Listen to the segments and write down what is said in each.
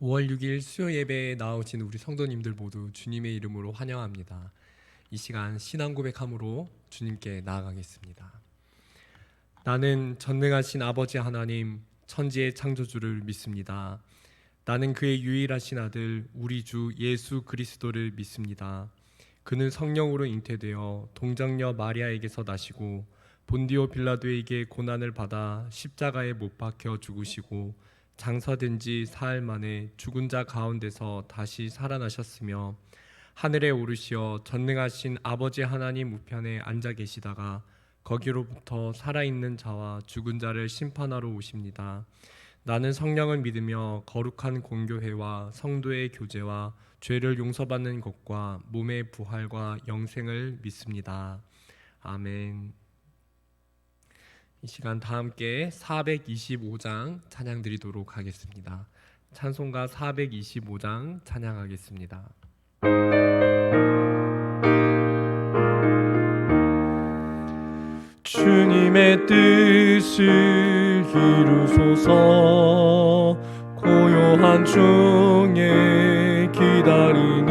5월 6일 수요 예배에 나오신 우리 성도님들 모두 주님의 이름으로 환영합니다. 이 시간 신앙 고백함으로 주님께 나아가겠습니다. 나는 전능하신 아버지 하나님, 천지의 창조주를 믿습니다. 나는 그의 유일하신 아들 우리 주 예수 그리스도를 믿습니다. 그는 성령으로 잉태되어 동정녀 마리아에게서 나시고 본디오 빌라도에게 고난을 받아 십자가에 못 박혀 죽으시고 장사된 지 사흘 만에 죽은 자 가운데서 다시 살아나셨으며 하늘에 오르시어 전능하신 아버지 하나님 우편에 앉아 계시다가 거기로부터 살아있는 자와 죽은 자를 심판하러 오십니다. 나는 성령을 믿으며 거룩한 공교회와 성도의 교제와 죄를 용서받는 것과 몸의 부활과 영생을 믿습니다. 아멘. 이 시간 다 함께 425장 찬양 드리도록 하겠습니다. 찬송가 425장 찬양하겠습니다. 주님의 뜻을 이루소서. 고요한 중에 기다리니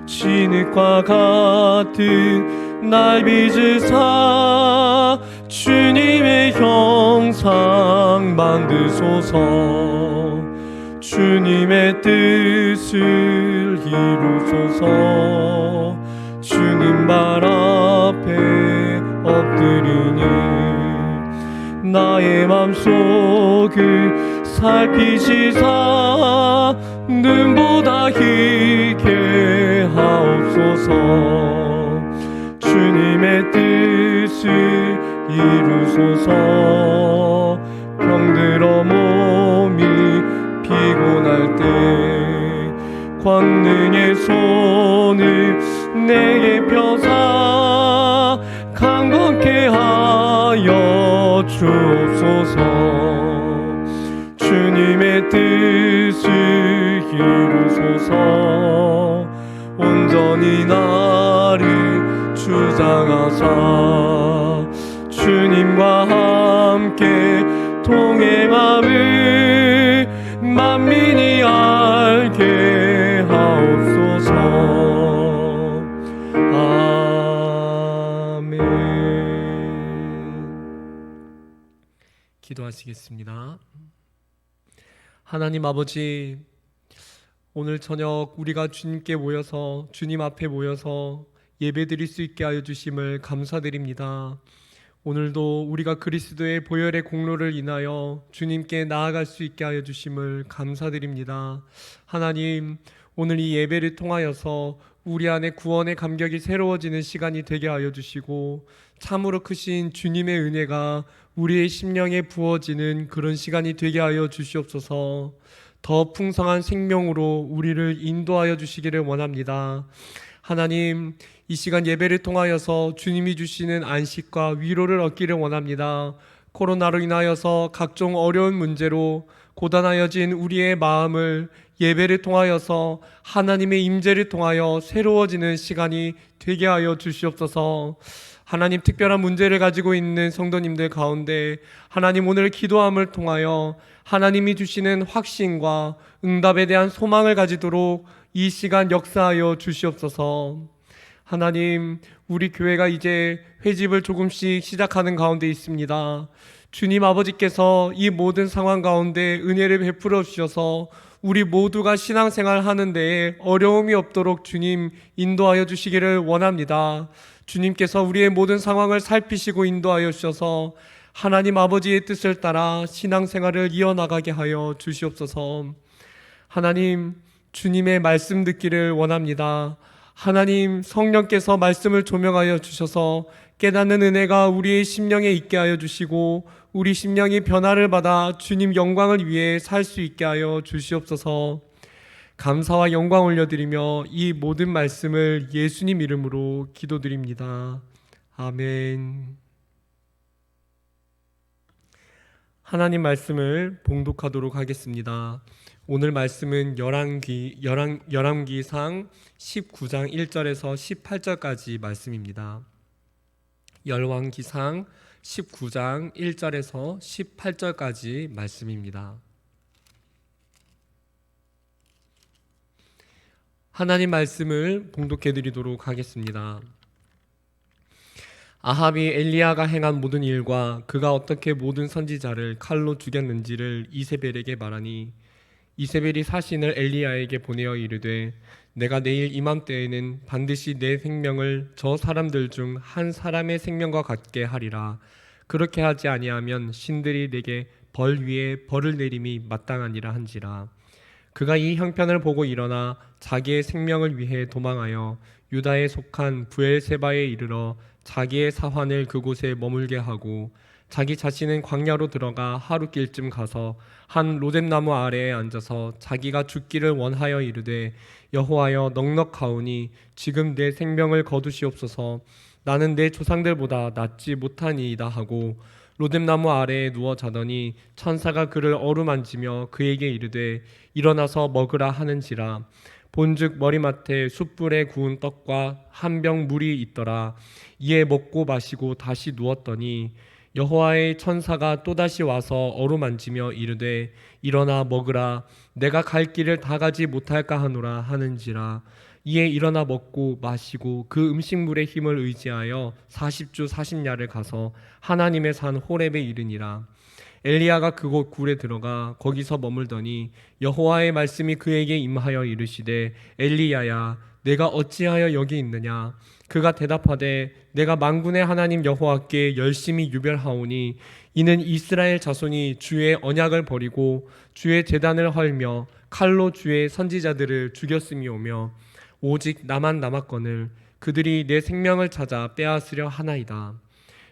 진흙과 같은 날 빚으사 주님의 형상 만드소서. 주님의 뜻을 이루소서. 주님 발 앞에 엎드리니 나의 맘속을 살피시사 눈보다 희게 하옵소서. 주님의 뜻을 이루소서. 병들어 몸이 피곤할 때 권능의 손을 내게 펴사 강건케 하여 주옵소서. 주님의 뜻을 이루소서. 온전히 나를 주장하사 주님과 함께 동행함을 만민이 알게 하옵소서. 아멘. 기도하시겠습니다. 하나님 아버지, 오늘 저녁 우리가 주님께 모여서 주님 앞에 모여서 예배드릴 수 있게 하여 주심을 감사드립니다. 오늘도 우리가 그리스도의 보혈의 공로를 인하여 주님께 나아갈 수 있게 하여 주심을 감사드립니다. 하나님, 오늘 이 예배를 통하여서 우리 안에 구원의 감격이 새로워지는 시간이 되게 하여 주시고 참으로 크신 주님의 은혜가 우리의 심령에 부어지는 그런 시간이 되게 하여 주시옵소서. 더 풍성한 생명으로 우리를 인도하여 주시기를 원합니다. 하나님, 이 시간 예배를 통하여서 주님이 주시는 안식과 위로를 얻기를 원합니다. 코로나로 인하여서 각종 어려운 문제로 고단하여진 우리의 마음을 예배를 통하여서 하나님의 임재를 통하여 새로워지는 시간이 되게 하여 주시옵소서. 하나님, 특별한 문제를 가지고 있는 성도님들 가운데 하나님 오늘 기도함을 통하여 하나님이 주시는 확신과 응답에 대한 소망을 가지도록 이 시간 역사하여 주시옵소서. 하나님, 우리 교회가 이제 회집을 조금씩 시작하는 가운데 있습니다. 주님 아버지께서 이 모든 상황 가운데 은혜를 베풀어 주셔서 우리 모두가 신앙생활 하는 데에 어려움이 없도록 주님 인도하여 주시기를 원합니다. 주님께서 우리의 모든 상황을 살피시고 인도하여 주셔서 하나님 아버지의 뜻을 따라 신앙생활을 이어나가게 하여 주시옵소서. 하나님, 주님의 말씀 듣기를 원합니다. 하나님, 성령께서 말씀을 조명하여 주셔서 깨닫는 은혜가 우리의 심령에 있게 하여 주시고 우리 심령이 변화를 받아 주님 영광을 위해 살 수 있게 하여 주시옵소서. 감사와 영광 올려드리며 이 모든 말씀을 예수님 이름으로 기도드립니다. 아멘. 하나님 말씀을 봉독하도록 하겠습니다. 오늘 말씀은 열왕기상 19장 1절에서 18절까지 말씀입니다. 열왕기상 19장 1절에서 18절까지 말씀입니다. 하나님 말씀을 봉독해 드리도록 하겠습니다. 아합이 엘리야가 행한 모든 일과 그가 어떻게 모든 선지자를 칼로 죽였는지를 이세벨에게 말하니 이세벨이 사신을 엘리야에게 보내어 이르되 내가 내일 이맘때에는 반드시 내 생명을 저 사람들 중 한 사람의 생명과 같게 하리라. 그렇게 하지 아니하면 신들이 내게 벌 위에 벌을 내림이 마땅하니라 한지라. 그가 이 형편을 보고 일어나 자기의 생명을 위해 도망하여 유다에 속한 브엘세바에 이르러 자기의 사환을 그곳에 머물게 하고 자기 자신은 광야로 들어가 하루길쯤 가서 한 로뎀나무 아래에 앉아서 자기가 죽기를 원하여 이르되 여호와여 넉넉하오니 지금 내 생명을 거두시옵소서. 나는 내 조상들보다 낫지 못하니이다 하고 로뎀나무 아래에 누워 자더니 천사가 그를 어루만지며 그에게 이르되 일어나서 먹으라 하는지라. 본즉 머리맡에 숯불에 구운 떡과 한 병 물이 있더라. 이에 먹고 마시고 다시 누웠더니 여호와의 천사가 또다시 와서 어루만지며 이르되 일어나 먹으라. 내가 갈 길을 다 가지 못할까 하노라 하는지라. 이에 일어나 먹고 마시고 그 음식물의 힘을 의지하여 40주 40야를 가서 하나님의 산 호렙에 이르니라. 엘리야가 그곳 굴에 들어가 거기서 머물더니 여호와의 말씀이 그에게 임하여 이르시되 엘리야야 내가 어찌하여 여기 있느냐. 그가 대답하되 내가 만군의 하나님 여호와께 열심히 유별하오니 이는 이스라엘 자손이 주의 언약을 버리고 주의 제단을 헐며 칼로 주의 선지자들을 죽였음이오며 오직 나만 남았거늘 그들이 내 생명을 찾아 빼앗으려 하나이다.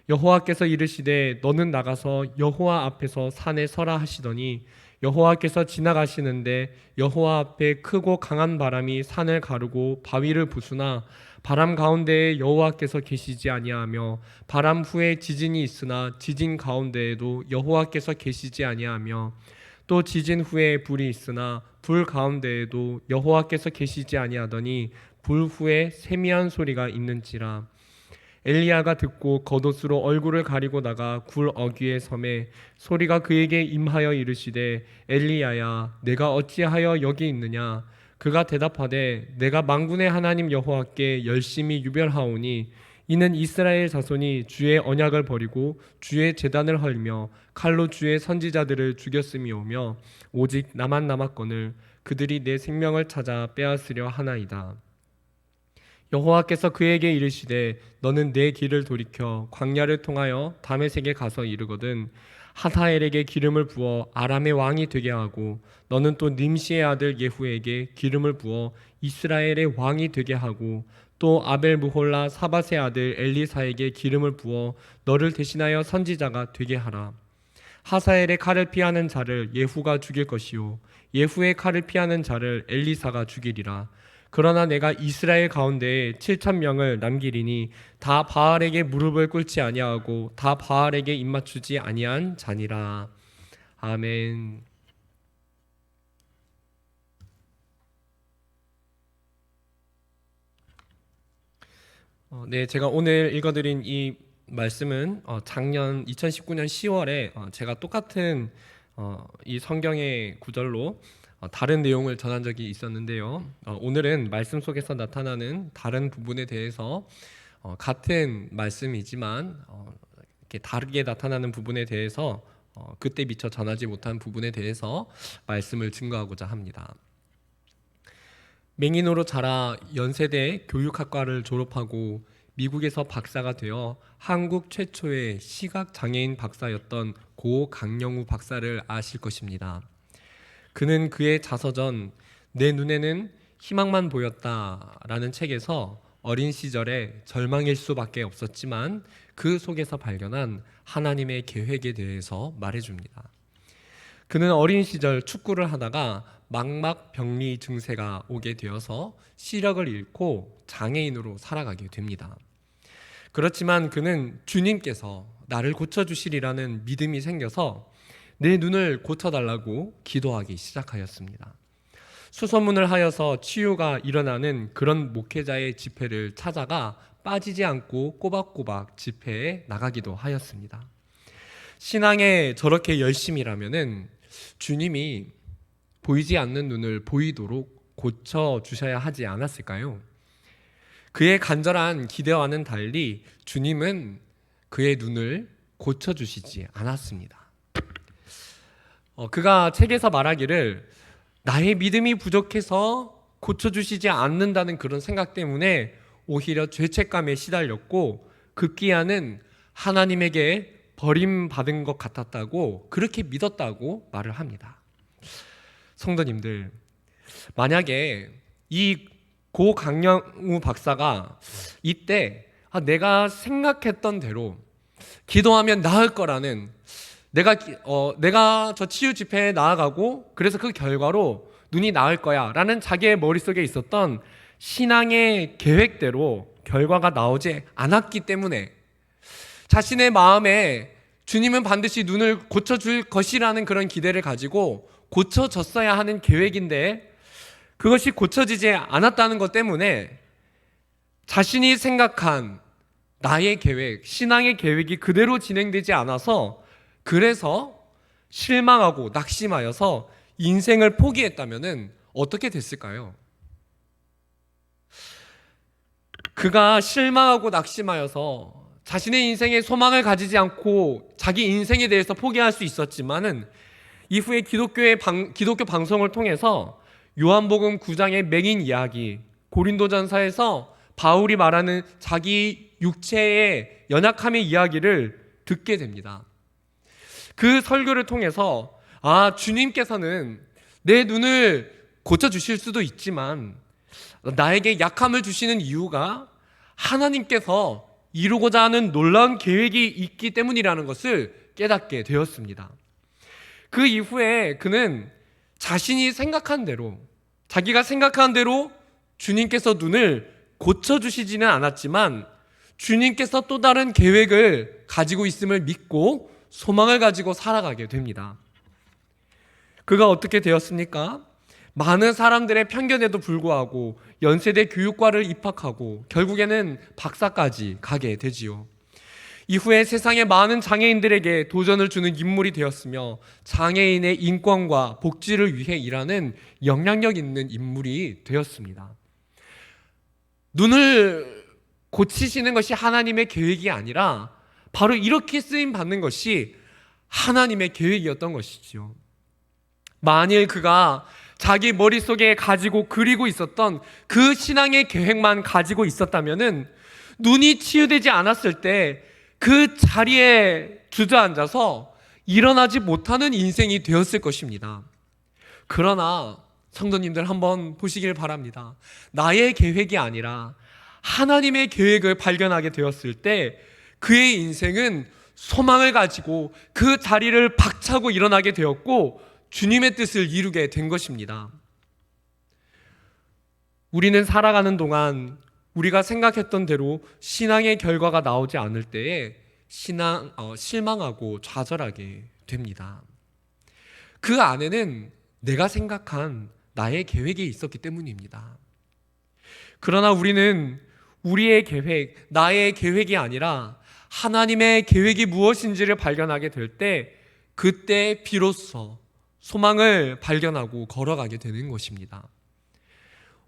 여호와께서 이르시되 너는 나가서 여호와 앞에서 산에 서라 하시더니 여호와께서 지나가시는데 여호와 앞에 크고 강한 바람이 산을 가르고 바위를 부수나 바람 가운데에 여호와께서 계시지 아니하며 바람 후에 지진이 있으나 지진 가운데에도 여호와께서 계시지 아니하며 또 지진 후에 불이 있으나 불 가운데에도 여호와께서 계시지 아니하더니 불 후에 세미한 소리가 있는지라. 엘리야가 듣고 겉옷으로 얼굴을 가리고 나가 굴 어귀에 섬에 소리가 그에게 임하여 이르시되 엘리야야 내가 어찌하여 여기 있느냐. 그가 대답하되 내가 만군의 하나님 여호와께 열심히 유별하오니 이는 이스라엘 자손이 주의 언약을 버리고 주의 제단을 헐며 칼로 주의 선지자들을 죽였음이오며 오직 나만 남았거늘 그들이 내 생명을 찾아 빼앗으려 하나이다. 여호와께서 그에게 이르시되 너는 내 길을 돌이켜 광야를 통하여 다메섹에 가서 이르거든 하사엘에게 기름을 부어 아람의 왕이 되게 하고 너는 또 님시의 아들 예후에게 기름을 부어 이스라엘의 왕이 되게 하고 또 아벨 무홀라 사밧의 아들 엘리사에게 기름을 부어 너를 대신하여 선지자가 되게 하라. 하사엘의 칼을 피하는 자를 예후가 죽일 것이요 예후의 칼을 피하는 자를 엘리사가 죽이리라. 그러나 내가 이스라엘 가운데에 7,000명을 남기리니 다 바알에게 무릎을 꿇지 아니하고 다 바알에게 입맞추지 아니한 자니라. 아멘. 네, 제가 오늘 읽어드린 이 말씀은 작년 2019년 10월에 제가 똑같은 이 성경의 구절로 다른 내용을 전한 적이 있었는데요. 오늘은 말씀 속에서 나타나는 다른 부분에 대해서 같은 말씀이지만 이렇게 다르게 나타나는 부분에 대해서 그때 미처 전하지 못한 부분에 대해서 말씀을 증거하고자 합니다. 맹인으로 자라 연세대 교육학과를 졸업하고 미국에서 박사가 되어 한국 최초의 시각장애인 박사였던 고 강영우 박사를 아실 것입니다. 그는 그의 자서전 내 눈에는 희망만 보였다라는 책에서 어린 시절에 절망일 수밖에 없었지만 그 속에서 발견한 하나님의 계획에 대해서 말해줍니다. 그는 어린 시절 축구를 하다가 망막병리 증세가 오게 되어서 시력을 잃고 장애인으로 살아가게 됩니다. 그렇지만 그는 주님께서 나를 고쳐주시리라는 믿음이 생겨서 내 눈을 고쳐달라고 기도하기 시작하였습니다. 수소문을 하여서 치유가 일어나는 그런 목회자의 집회를 찾아가 빠지지 않고 꼬박꼬박 집회에 나가기도 하였습니다. 신앙에 저렇게 열심이라면은 주님이 보이지 않는 눈을 보이도록 고쳐 주셔야 하지 않았을까요? 그의 간절한 기대와는 달리 주님은 그의 눈을 고쳐 주시지 않았습니다. 그가 책에서 말하기를 나의 믿음이 부족해서 고쳐주시지 않는다는 그런 생각 때문에 오히려 죄책감에 시달렸고 급기야는 하나님에게 버림받은 것 같았다고, 그렇게 믿었다고 말을 합니다. 성도님들, 만약에 이 고 강영우 박사가 이때 내가 생각했던 대로 기도하면 나을 거라는, 내가 저 치유 집회에 나아가고 그래서 그 결과로 눈이 나을 거야 라는 자기의 머릿속에 있었던 신앙의 계획대로 결과가 나오지 않았기 때문에 자신의 마음에 주님은 반드시 눈을 고쳐줄 것이라는 그런 기대를 가지고 고쳐졌어야 하는 계획인데 그것이 고쳐지지 않았다는 것 때문에 자신이 생각한 나의 계획, 신앙의 계획이 그대로 진행되지 않아서 그래서 실망하고 낙심하여서 인생을 포기했다면 어떻게 됐을까요? 그가 실망하고 낙심하여서 자신의 인생에 소망을 가지지 않고 자기 인생에 대해서 포기할 수 있었지만은 이후에 기독교 방송을 통해서 요한복음 9장의 맹인 이야기, 고린도전서에서 바울이 말하는 자기 육체의 연약함의 이야기를 듣게 됩니다. 그 설교를 통해서 주님께서는 내 눈을 고쳐주실 수도 있지만 나에게 약함을 주시는 이유가 하나님께서 이루고자 하는 놀라운 계획이 있기 때문이라는 것을 깨닫게 되었습니다. 그 이후에 그는 자신이 생각한 대로, 자기가 생각한 대로 주님께서 눈을 고쳐주시지는 않았지만 주님께서 또 다른 계획을 가지고 있음을 믿고 소망을 가지고 살아가게 됩니다. 그가 어떻게 되었습니까? 많은 사람들의 편견에도 불구하고 연세대 교육과를 입학하고 결국에는 박사까지 가게 되지요. 이후에 세상의 많은 장애인들에게 도전을 주는 인물이 되었으며 장애인의 인권과 복지를 위해 일하는 영향력 있는 인물이 되었습니다. 눈을 고치시는 것이 하나님의 계획이 아니라 바로 이렇게 쓰임 받는 것이 하나님의 계획이었던 것이지요. 만일 그가 자기 머릿속에 가지고 그리고 있었던 그 신앙의 계획만 가지고 있었다면은 눈이 치유되지 않았을 때 그 자리에 주저앉아서 일어나지 못하는 인생이 되었을 것입니다. 그러나 성도님들 한번 보시길 바랍니다. 나의 계획이 아니라 하나님의 계획을 발견하게 되었을 때 그의 인생은 소망을 가지고 그 자리를 박차고 일어나게 되었고 주님의 뜻을 이루게 된 것입니다. 우리는 살아가는 동안 우리가 생각했던 대로 신앙의 결과가 나오지 않을 때에 실망하고 좌절하게 됩니다. 그 안에는 내가 생각한 나의 계획이 있었기 때문입니다. 그러나 우리는 우리의 계획, 나의 계획이 아니라 하나님의 계획이 무엇인지를 발견하게 될 때 그때 비로소 소망을 발견하고 걸어가게 되는 것입니다.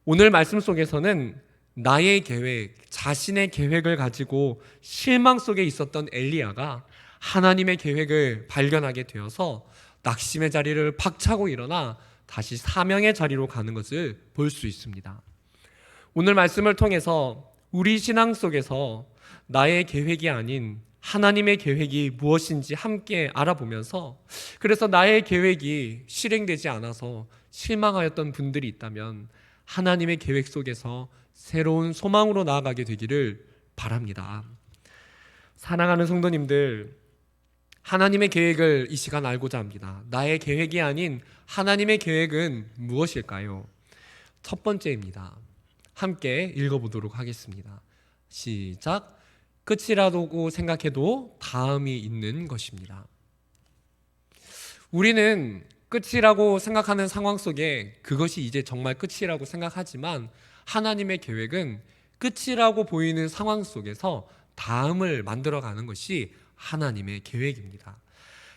오늘 말씀 속에서는 나의 계획, 자신의 계획을 가지고 실망 속에 있었던 엘리야가 하나님의 계획을 발견하게 되어서 낙심의 자리를 박차고 일어나 다시 사명의 자리로 가는 것을 볼 수 있습니다. 오늘 말씀을 통해서 우리 신앙 속에서 나의 계획이 아닌 하나님의 계획이 무엇인지 함께 알아보면서, 그래서 나의 계획이 실행되지 않아서 실망하였던 분들이 있다면 하나님의 계획 속에서 새로운 소망으로 나아가게 되기를 바랍니다. 사랑하는 성도님들, 하나님의 계획을 이 시간 알고자 합니다. 나의 계획이 아닌 하나님의 계획은 무엇일까요? 첫 번째입니다. 함께 읽어보도록 하겠습니다. 시작. 끝이라고 생각해도 다음이 있는 것입니다. 우리는 끝이라고 생각하는 상황 속에 그것이 이제 정말 끝이라고 생각하지만 하나님의 계획은 끝이라고 보이는 상황 속에서 다음을 만들어가는 것이 하나님의 계획입니다.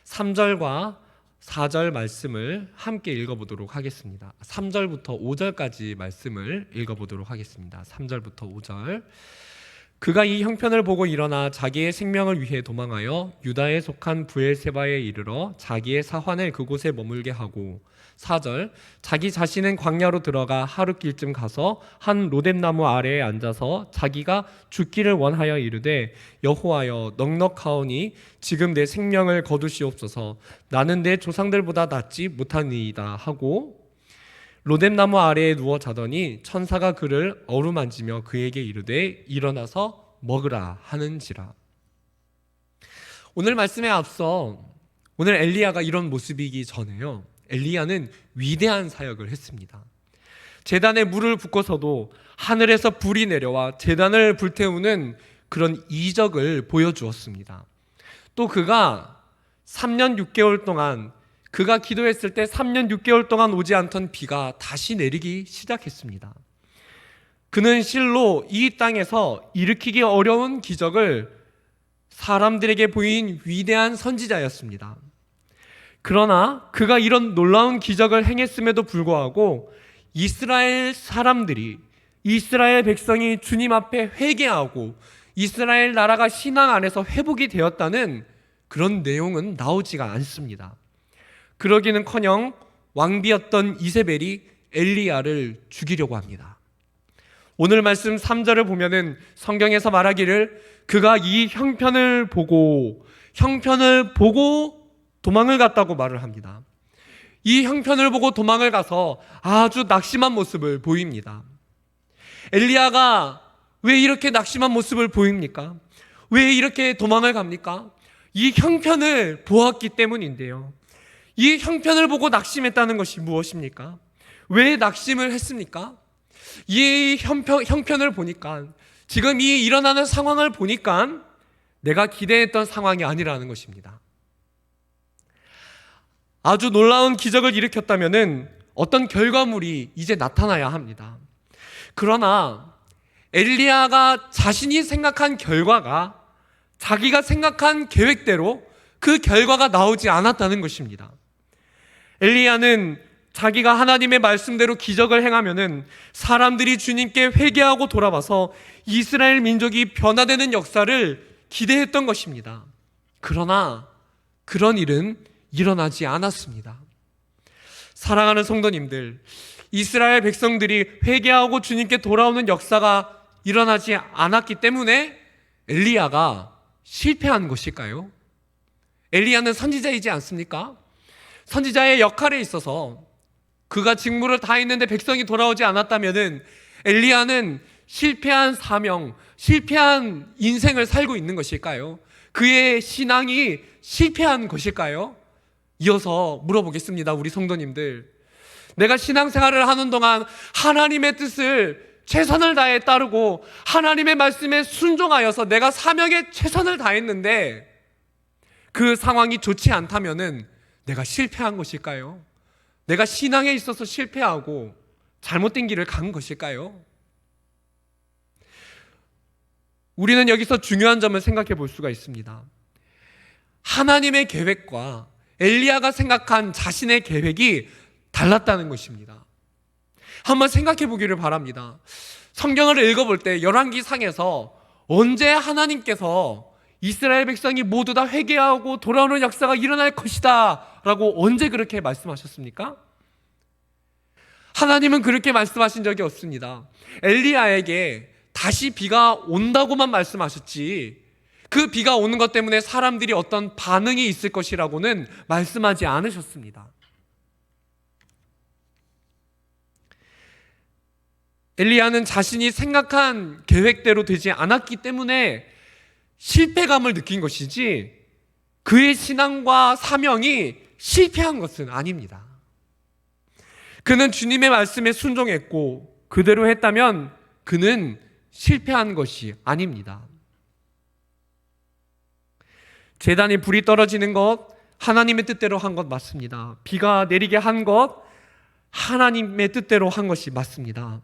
3절과 4절 말씀을 함께 읽어보도록 하겠습니다. 3절부터 5절까지 말씀을 읽어보도록 하겠습니다. 3절부터 5절. 그가 이 형편을 보고 일어나 자기의 생명을 위해 도망하여 유다에 속한 브엘세바에 이르러 자기의 사환을 그곳에 머물게 하고 4절. 자기 자신은 광야로 들어가 하룻길쯤 가서 한 로뎀나무 아래에 앉아서 자기가 죽기를 원하여 이르되 여호와여 넉넉하오니 지금 내 생명을 거두시옵소서. 나는 내 조상들보다 낫지 못하니이다 하고 로뎀나무 아래에 누워 자더니 천사가 그를 어루만지며 그에게 이르되 일어나서 먹으라 하는지라. 오늘 말씀에 앞서 오늘 엘리야가 이런 모습이기 전에요, 엘리야는 위대한 사역을 했습니다. 제단에 물을 붓고서도 하늘에서 불이 내려와 제단을 불태우는 그런 이적을 보여주었습니다. 또 그가 3년 6개월 동안, 그가 기도했을 때 3년 6개월 동안 오지 않던 비가 다시 내리기 시작했습니다. 그는 실로 이 땅에서 일으키기 어려운 기적을 사람들에게 보인 위대한 선지자였습니다. 그러나 그가 이런 놀라운 기적을 행했음에도 불구하고 이스라엘 사람들이, 이스라엘 백성이 주님 앞에 회개하고 이스라엘 나라가 신앙 안에서 회복이 되었다는 그런 내용은 나오지가 않습니다. 그러기는커녕 왕비였던 이세벨이 엘리야를 죽이려고 합니다. 오늘 말씀 3절을 보면은 성경에서 말하기를 그가 이 형편을 보고 도망을 갔다고 말을 합니다. 이 형편을 보고 도망을 가서 아주 낙심한 모습을 보입니다. 엘리야가 왜 이렇게 낙심한 모습을 보입니까? 왜 이렇게 도망을 갑니까? 이 형편을 보았기 때문인데요. 이 형편을 보고 낙심했다는 것이 무엇입니까? 왜 낙심을 했습니까? 이 형편을 보니까, 지금 이 일어나는 상황을 보니까 내가 기대했던 상황이 아니라는 것입니다. 아주 놀라운 기적을 일으켰다면 어떤 결과물이 이제 나타나야 합니다. 그러나 엘리야가 자신이 생각한 결과가, 자기가 생각한 계획대로 그 결과가 나오지 않았다는 것입니다. 엘리야는 자기가 하나님의 말씀대로 기적을 행하면은 사람들이 주님께 회개하고 돌아와서 이스라엘 민족이 변화되는 역사를 기대했던 것입니다. 그러나 그런 일은 일어나지 않았습니다. 사랑하는 성도님들, 이스라엘 백성들이 회개하고 주님께 돌아오는 역사가 일어나지 않았기 때문에 엘리야가 실패한 것일까요? 엘리야는 선지자이지 않습니까? 선지자의 역할에 있어서 그가 직무를 다 했는데 백성이 돌아오지 않았다면 엘리야는 실패한 사명, 실패한 인생을 살고 있는 것일까요? 그의 신앙이 실패한 것일까요? 이어서 물어보겠습니다. 우리 성도님들, 내가 신앙생활을 하는 동안 하나님의 뜻을 최선을 다해 따르고 하나님의 말씀에 순종하여서 내가 사명에 최선을 다했는데 그 상황이 좋지 않다면은 내가 실패한 것일까요? 내가 신앙에 있어서 실패하고 잘못된 길을 간 것일까요? 우리는 여기서 중요한 점을 생각해 볼 수가 있습니다. 하나님의 계획과 엘리야가 생각한 자신의 계획이 달랐다는 것입니다. 한번 생각해 보기를 바랍니다. 성경을 읽어볼 때 열왕기상에서 언제 하나님께서 이스라엘 백성이 모두 다 회개하고 돌아오는 역사가 일어날 것이다 라고 언제 그렇게 말씀하셨습니까? 하나님은 그렇게 말씀하신 적이 없습니다. 엘리야에게 다시 비가 온다고만 말씀하셨지, 그 비가 오는 것 때문에 사람들이 어떤 반응이 있을 것이라고는 말씀하지 않으셨습니다. 엘리야는 자신이 생각한 계획대로 되지 않았기 때문에 실패감을 느낀 것이지 그의 신앙과 사명이 실패한 것은 아닙니다. 그는 주님의 말씀에 순종했고 그대로 했다면 그는 실패한 것이 아닙니다. 제단에 불이 떨어지는 것, 하나님의 뜻대로 한 것 맞습니다. 비가 내리게 한 것, 하나님의 뜻대로 한 것이 맞습니다.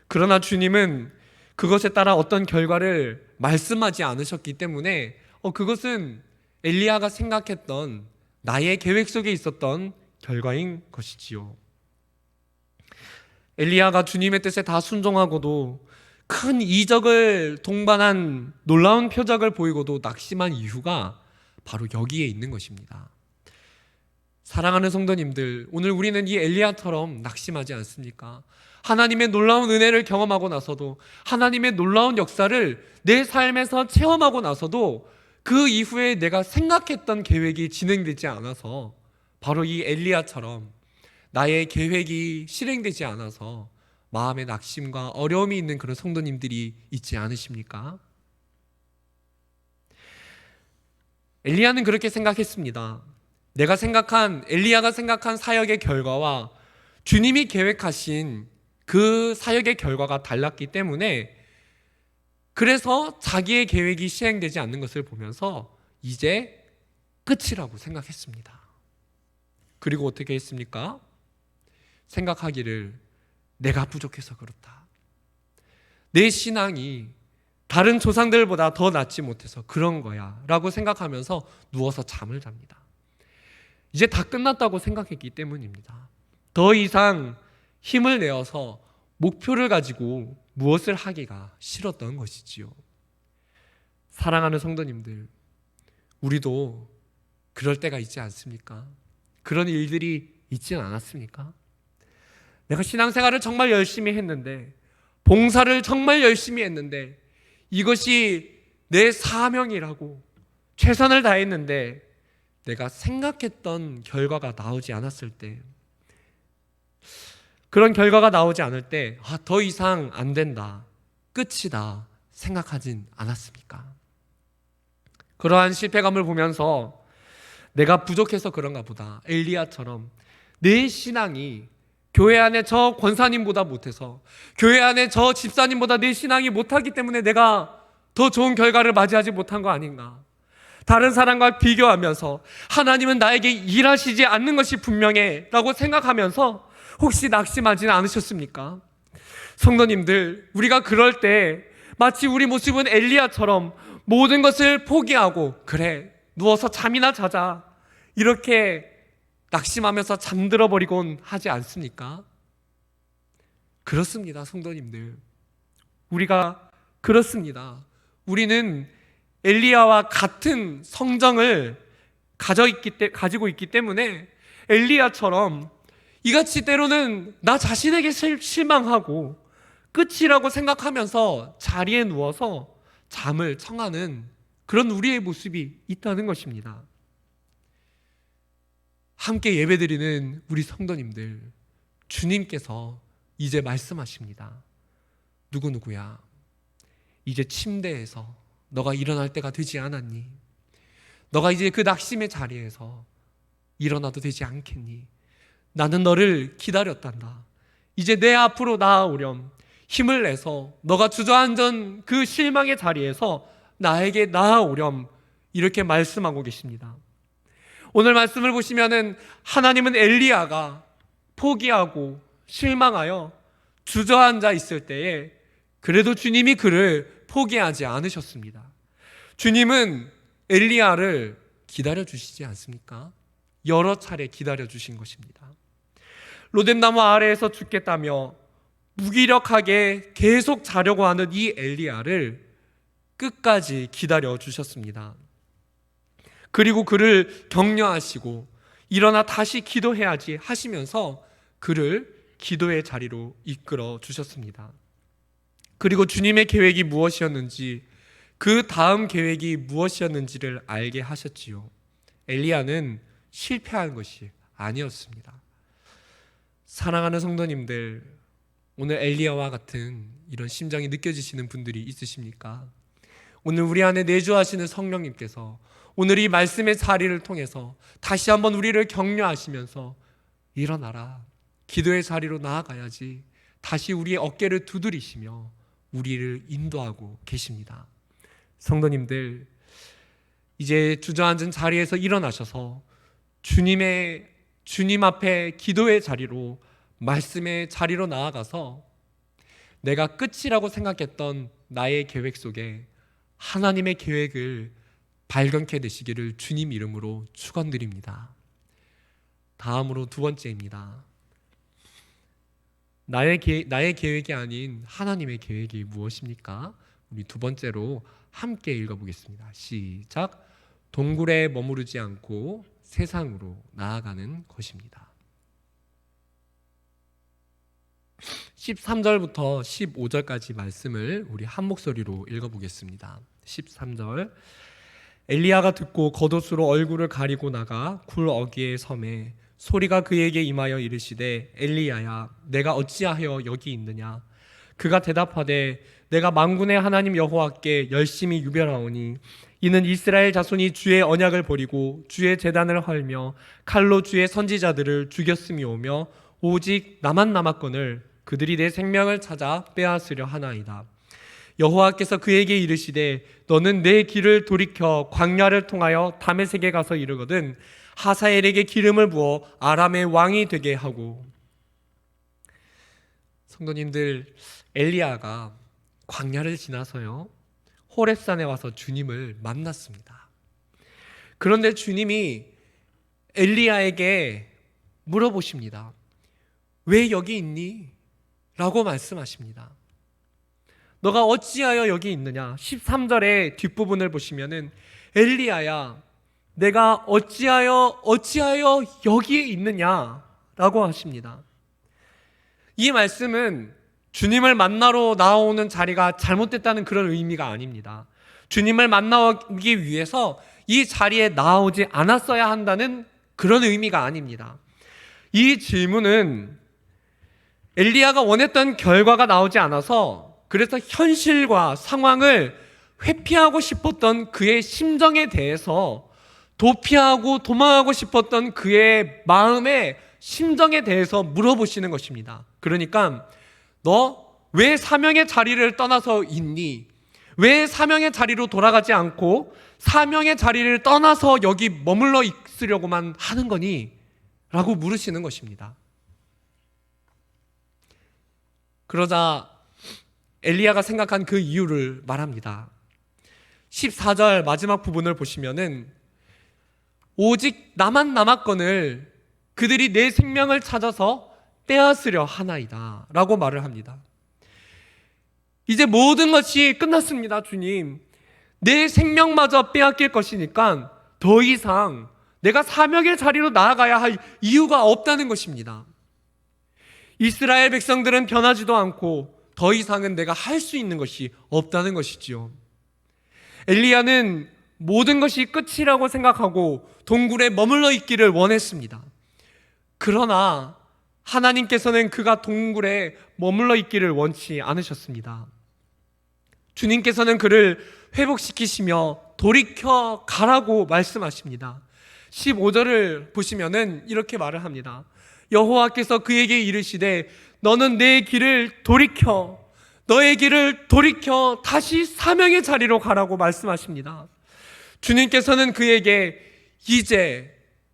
그러나 주님은 그것에 따라 어떤 결과를 말씀하지 않으셨기 때문에 그것은 엘리야가 생각했던 나의 계획 속에 있었던 결과인 것이지요. 엘리야가 주님의 뜻에 다 순종하고도 큰 이적을 동반한 놀라운 표적을 보이고도 낙심한 이유가 바로 여기에 있는 것입니다. 사랑하는 성도님들, 오늘 우리는 이 엘리야처럼 낙심하지 않습니까? 하나님의 놀라운 은혜를 경험하고 나서도, 하나님의 놀라운 역사를 내 삶에서 체험하고 나서도 그 이후에 내가 생각했던 계획이 진행되지 않아서, 바로 이 엘리야처럼 나의 계획이 실행되지 않아서 마음의 낙심과 어려움이 있는 그런 성도님들이 있지 않으십니까? 엘리야는 그렇게 생각했습니다. 엘리야가 생각한 사역의 결과와 주님이 계획하신 그 사역의 결과가 달랐기 때문에, 그래서 자기의 계획이 시행되지 않는 것을 보면서 이제 끝이라고 생각했습니다. 그리고 어떻게 했습니까? 생각하기를 내가 부족해서 그렇다. 내 신앙이 다른 조상들보다 더 낫지 못해서 그런 거야 라고 생각하면서 누워서 잠을 잡니다. 이제 다 끝났다고 생각했기 때문입니다. 더 이상 힘을 내어서 목표를 가지고 무엇을 하기가 싫었던 것이지요. 사랑하는 성도님들, 우리도 그럴 때가 있지 않습니까? 그런 일들이 있진 않았습니까? 내가 신앙생활을 정말 열심히 했는데, 봉사를 정말 열심히 했는데, 이것이 내 사명이라고 최선을 다했는데 내가 생각했던 결과가 나오지 않았을 때, 그런 결과가 나오지 않을 때 더 이상 안 된다, 끝이다 생각하진 않았습니까? 그러한 실패감을 보면서 내가 부족해서 그런가 보다, 엘리야처럼 내 신앙이 교회 안에 저 권사님보다 못해서, 교회 안에 저 집사님보다 내 신앙이 못하기 때문에 내가 더 좋은 결과를 맞이하지 못한 거 아닌가, 다른 사람과 비교하면서 하나님은 나에게 일하시지 않는 것이 분명해 라고 생각하면서 혹시 낙심하지는 않으셨습니까? 성도님들, 우리가 그럴 때 마치 우리 모습은 엘리야처럼 모든 것을 포기하고 그래 누워서 잠이나 자자 이렇게 낙심하면서 잠들어 버리곤 하지 않습니까? 그렇습니다. 성도님들, 우리가 그렇습니다. 우리는 엘리야와 같은 성정을 가지고 있기 때문에 엘리야처럼 이같이 때로는 나 자신에게 실망하고 끝이라고 생각하면서 자리에 누워서 잠을 청하는 그런 우리의 모습이 있다는 것입니다. 함께 예배드리는 우리 성도님들, 주님께서 이제 말씀하십니다. 누구누구야, 이제 침대에서 너가 일어날 때가 되지 않았니? 너가 이제 그 낙심의 자리에서 일어나도 되지 않겠니? 나는 너를 기다렸단다. 이제 내 앞으로 나아오렴. 힘을 내서 너가 주저앉은 그 실망의 자리에서 나에게 나아오렴. 이렇게 말씀하고 계십니다. 오늘 말씀을 보시면은 하나님은 엘리야가 포기하고 실망하여 주저앉아 있을 때에 그래도 주님이 그를 포기하지 않으셨습니다. 주님은 엘리야를 기다려 주시지 않습니까? 여러 차례 기다려 주신 것입니다. 로뎀나무 아래에서 죽겠다며 무기력하게 계속 자려고 하는 이 엘리야를 끝까지 기다려 주셨습니다. 그리고 그를 격려하시고 일어나 다시 기도해야지 하시면서 그를 기도의 자리로 이끌어 주셨습니다. 그리고 주님의 계획이 무엇이었는지, 그 다음 계획이 무엇이었는지를 알게 하셨지요. 엘리야는 실패한 것이 아니었습니다. 사랑하는 성도님들, 오늘 엘리야와 같은 이런 심정이 느껴지시는 분들이 있으십니까? 오늘 우리 안에 내주하시는 성령님께서 오늘 이 말씀의 자리를 통해서 다시 한번 우리를 격려하시면서 일어나라, 기도의 자리로 나아가야지, 다시 우리의 어깨를 두드리시며 우리를 인도하고 계십니다. 성도님들, 이제 주저앉은 자리에서 일어나셔서 주님 앞에 기도의 자리로, 말씀의 자리로 나아가서 내가 끝이라고 생각했던 나의 계획 속에 하나님의 계획을 발견케 되시기를 주님 이름으로 축원드립니다. 다음으로 두 번째입니다. 나의 계획이 아닌 하나님의 계획이 무엇입니까? 우리 두 번째로 함께 읽어보겠습니다. 시작. 동굴에 머무르지 않고 세상으로 나아가는 것입니다. 13절부터 15절까지 말씀을 우리 한 목소리로 읽어보겠습니다. 13절. 엘리야가 듣고 겉옷으로 얼굴을 가리고 나가 굴 어귀에 섬에 소리가 그에게 임하여 이르시되 엘리야야 내가 어찌하여 여기 있느냐. 그가 대답하되 내가 만군의 하나님 여호와께 열심히 유별하오니 이는 이스라엘 자손이 주의 언약을 버리고 주의 제단을 헐며 칼로 주의 선지자들을 죽였음이오며 오직 나만 남았거늘 그들이 내 생명을 찾아 빼앗으려 하나이다. 여호와께서 그에게 이르시되 너는 내 길을 돌이켜 광야를 통하여 다메섹에 가서 이르거든 하사엘에게 기름을 부어 아람의 왕이 되게 하고. 성도님들, 엘리야가 광야를 지나서요 호렙산에 와서 주님을 만났습니다. 그런데 주님이 엘리야에게 물어보십니다. 왜 여기 있니? 라고 말씀하십니다. 너가 어찌하여 여기 있느냐? 13절의 뒷부분을 보시면은 엘리야야 내가 어찌하여 여기에 있느냐? 라고 하십니다. 이 말씀은 주님을 만나러 나오는 자리가 잘못됐다는 그런 의미가 아닙니다. 주님을 만나기 위해서 이 자리에 나오지 않았어야 한다는 그런 의미가 아닙니다. 이 질문은 엘리야가 원했던 결과가 나오지 않아서 그래서 현실과 상황을 회피하고 싶었던 그의 심정에 대해서 도피하고 도망하고 싶었던 그의 마음의 심정에 대해서 물어보시는 것입니다. 그러니까 너 왜 사명의 자리를 떠나서 있니? 왜 사명의 자리로 돌아가지 않고 사명의 자리를 떠나서 여기 머물러 있으려고만 하는 거니? 라고 물으시는 것입니다. 그러자 엘리야가 생각한 그 이유를 말합니다. 14절 마지막 부분을 보시면은 오직 나만 남았거늘 그들이 내 생명을 찾아서 빼앗으려 하나이다 라고 말을 합니다. 이제 모든 것이 끝났습니다. 주님, 내 생명마저 빼앗길 것이니까 더 이상 내가 사명의 자리로 나아가야 할 이유가 없다는 것입니다. 이스라엘 백성들은 변하지도 않고 더 이상은 내가 할 수 있는 것이 없다는 것이지요. 엘리야는 모든 것이 끝이라고 생각하고 동굴에 머물러 있기를 원했습니다. 그러나 하나님께서는 그가 동굴에 머물러 있기를 원치 않으셨습니다. 주님께서는 그를 회복시키시며 돌이켜 가라고 말씀하십니다. 15절을 보시면은 이렇게 말을 합니다. 여호와께서 그에게 이르시되 너는 내 길을 돌이켜 너의 길을 돌이켜 다시 사명의 자리로 가라고 말씀하십니다. 주님께서는 그에게 이제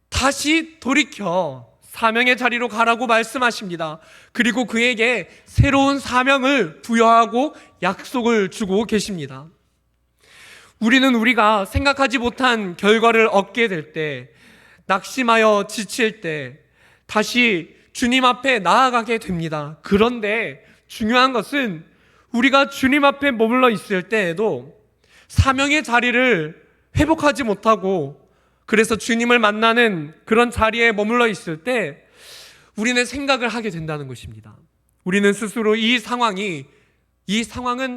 다시 돌이켜 사명의 자리로 가라고 말씀하십니다. 그리고 그에게 새로운 사명을 부여하고 약속을 주고 계십니다. 우리는 우리가 생각하지 못한 결과를 얻게 될 때, 낙심하여 지칠 때 다시 주님 앞에 나아가게 됩니다. 그런데 중요한 것은 우리가 주님 앞에 머물러 있을 때에도 사명의 자리를 회복하지 못하고 그래서 주님을 만나는 그런 자리에 머물러 있을 때 우리는 생각을 하게 된다는 것입니다. 우리는 스스로 이 상황은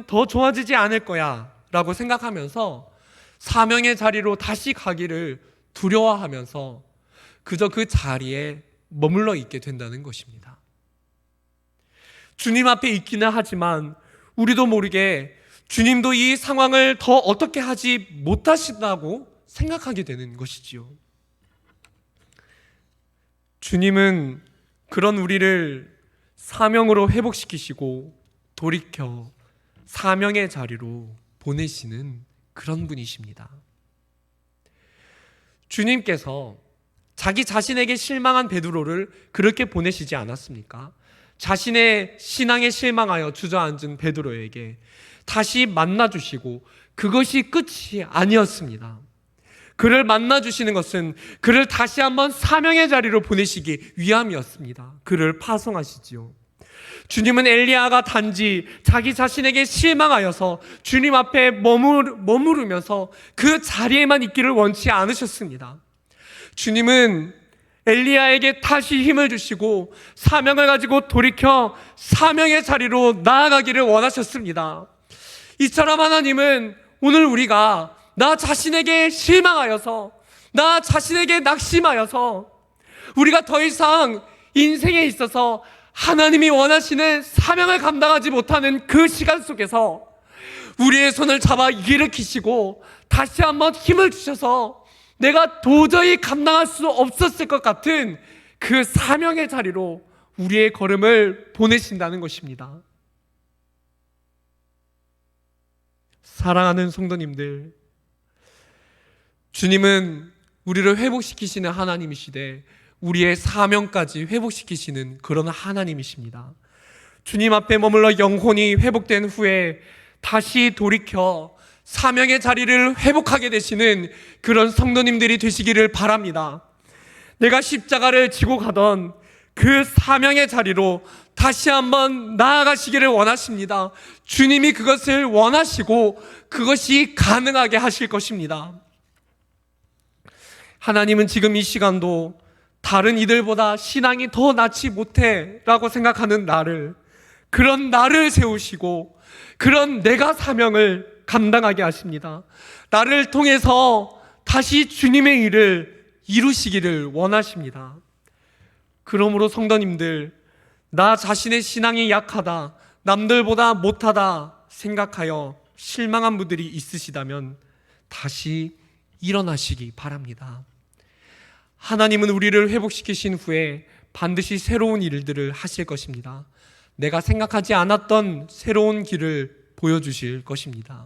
더 좋아지지 않을 거야 라고 생각하면서 사명의 자리로 다시 가기를 두려워하면서 그저 그 자리에 머물러 있게 된다는 것입니다. 주님 앞에 있기는 하지만 우리도 모르게 주님도 이 상황을 더 어떻게 하지 못하신다고 생각하게 되는 것이지요. 주님은 그런 우리를 사명으로 회복시키시고 돌이켜 사명의 자리로 보내시는 그런 분이십니다. 주님께서 자기 자신에게 실망한 베드로를 그렇게 보내시지 않았습니까? 자신의 신앙에 실망하여 주저앉은 베드로에게 다시 만나주시고 그것이 끝이 아니었습니다. 그를 만나 주시는 것은 그를 다시 한번 사명의 자리로 보내시기 위함이었습니다. 그를 파송하시지요. 주님은 엘리야가 단지 자기 자신에게 실망하여서 주님 앞에 머무르면서 그 자리에만 있기를 원치 않으셨습니다. 주님은 엘리야에게 다시 힘을 주시고 사명을 가지고 돌이켜 사명의 자리로 나아가기를 원하셨습니다. 이처럼 하나님은 오늘 우리가 나 자신에게 실망하여서, 나 자신에게 낙심하여서 우리가 더 이상 인생에 있어서 하나님이 원하시는 사명을 감당하지 못하는 그 시간 속에서 우리의 손을 잡아 일으키시고 다시 한번 힘을 주셔서 내가 도저히 감당할 수 없었을 것 같은 그 사명의 자리로 우리의 걸음을 보내신다는 것입니다. 사랑하는 성도님들, 주님은 우리를 회복시키시는 하나님이시되 우리의 사명까지 회복시키시는 그런 하나님이십니다. 주님 앞에 머물러 영혼이 회복된 후에 다시 돌이켜 사명의 자리를 회복하게 되시는 그런 성도님들이 되시기를 바랍니다. 내가 십자가를 지고 가던 그 사명의 자리로 다시 한번 나아가시기를 원하십니다. 주님이 그것을 원하시고 그것이 가능하게 하실 것입니다. 하나님은 지금 이 시간도 다른 이들보다 신앙이 더 낫지 못해 라고 생각하는 나를, 그런 나를 세우시고 그런 내가 사명을 감당하게 하십니다. 나를 통해서 다시 주님의 일을 이루시기를 원하십니다. 그러므로 성도님들, 나 자신의 신앙이 약하다, 남들보다 못하다 생각하여 실망한 분들이 있으시다면 다시 일어나시기 바랍니다. 하나님은 우리를 회복시키신 후에 반드시 새로운 일들을 하실 것입니다. 내가 생각하지 않았던 새로운 길을 보여주실 것입니다.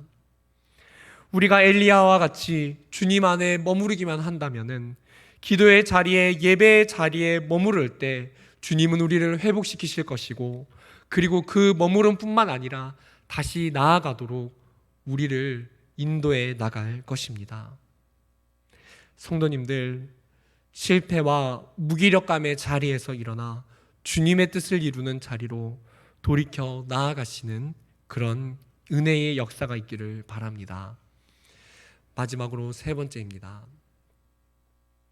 우리가 엘리야와 같이 주님 안에 머무르기만 한다면은 기도의 자리에, 예배의 자리에 머무를 때 주님은 우리를 회복시키실 것이고, 그리고 그 머무름뿐만 아니라 다시 나아가도록 우리를 인도해 나갈 것입니다. 성도님들, 실패와 무기력감의 자리에서 일어나 주님의 뜻을 이루는 자리로 돌이켜 나아가시는 그런 은혜의 역사가 있기를 바랍니다. 마지막으로 세 번째입니다.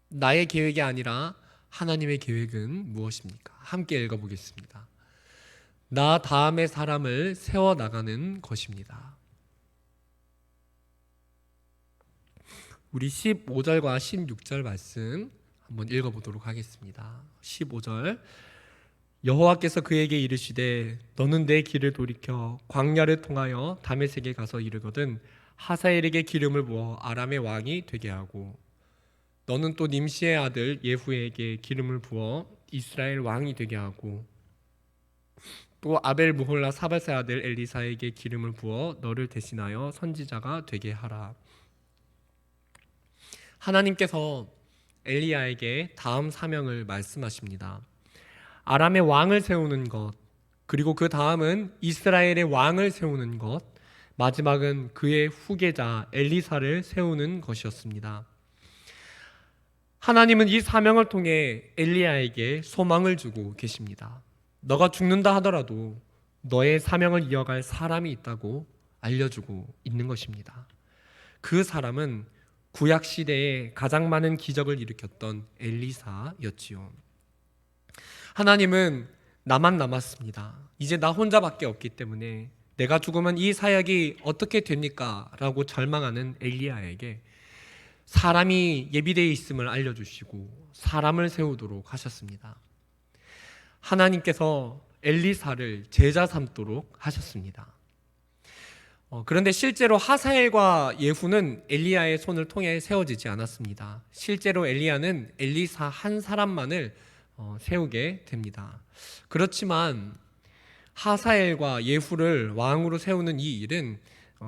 나의 계획이 아니라 하나님의 계획은 무엇입니까? 함께 읽어보겠습니다. 나 다음의 사람을 세워나가는 것입니다. 우리 15절과 16절 말씀 한번 읽어보도록 하겠습니다. 15절, 여호와께서 그에게 이르시되 너는 내 길을 돌이켜 광야를 통하여 다메섹에 가서 이르거든 하사엘에게 기름을 부어 아람의 왕이 되게 하고, 너는 또 님시의 아들 예후에게 기름을 부어 이스라엘 왕이 되게 하고, 또 아벨 무홀라 사밧의 아들 엘리사에게 기름을 부어 너를 대신하여 선지자가 되게 하라. 하나님께서 엘리야에게 다음 사명을 말씀하십니다. 아람의 왕을 세우는 것, 그리고 그 다음은 이스라엘의 왕을 세우는 것, 마지막은 그의 후계자 엘리사를 세우는 것이었습니다. 하나님은 이 사명을 통해 엘리야에게 소망을 주고 계십니다. 너가 죽는다 하더라도 너의 사명을 이어갈 사람이 있다고 알려주고 있는 것입니다. 그 사람은 구약 시대에 가장 많은 기적을 일으켰던 엘리사였지요. 하나님은 나만 남았습니다. 이제 나 혼자밖에 없기 때문에 내가 죽으면 이 사역이 어떻게 됩니까? 라고 절망하는 엘리야에게 사람이 예비되어 있음을 알려주시고 사람을 세우도록 하셨습니다. 하나님께서 엘리사를 제자 삼도록 하셨습니다. 그런데 실제로 하사엘과 예후는 엘리야의 손을 통해 세워지지 않았습니다. 실제로 엘리야는 엘리사 한 사람만을 세우게 됩니다. 그렇지만 하사엘과 예후를 왕으로 세우는 이 일은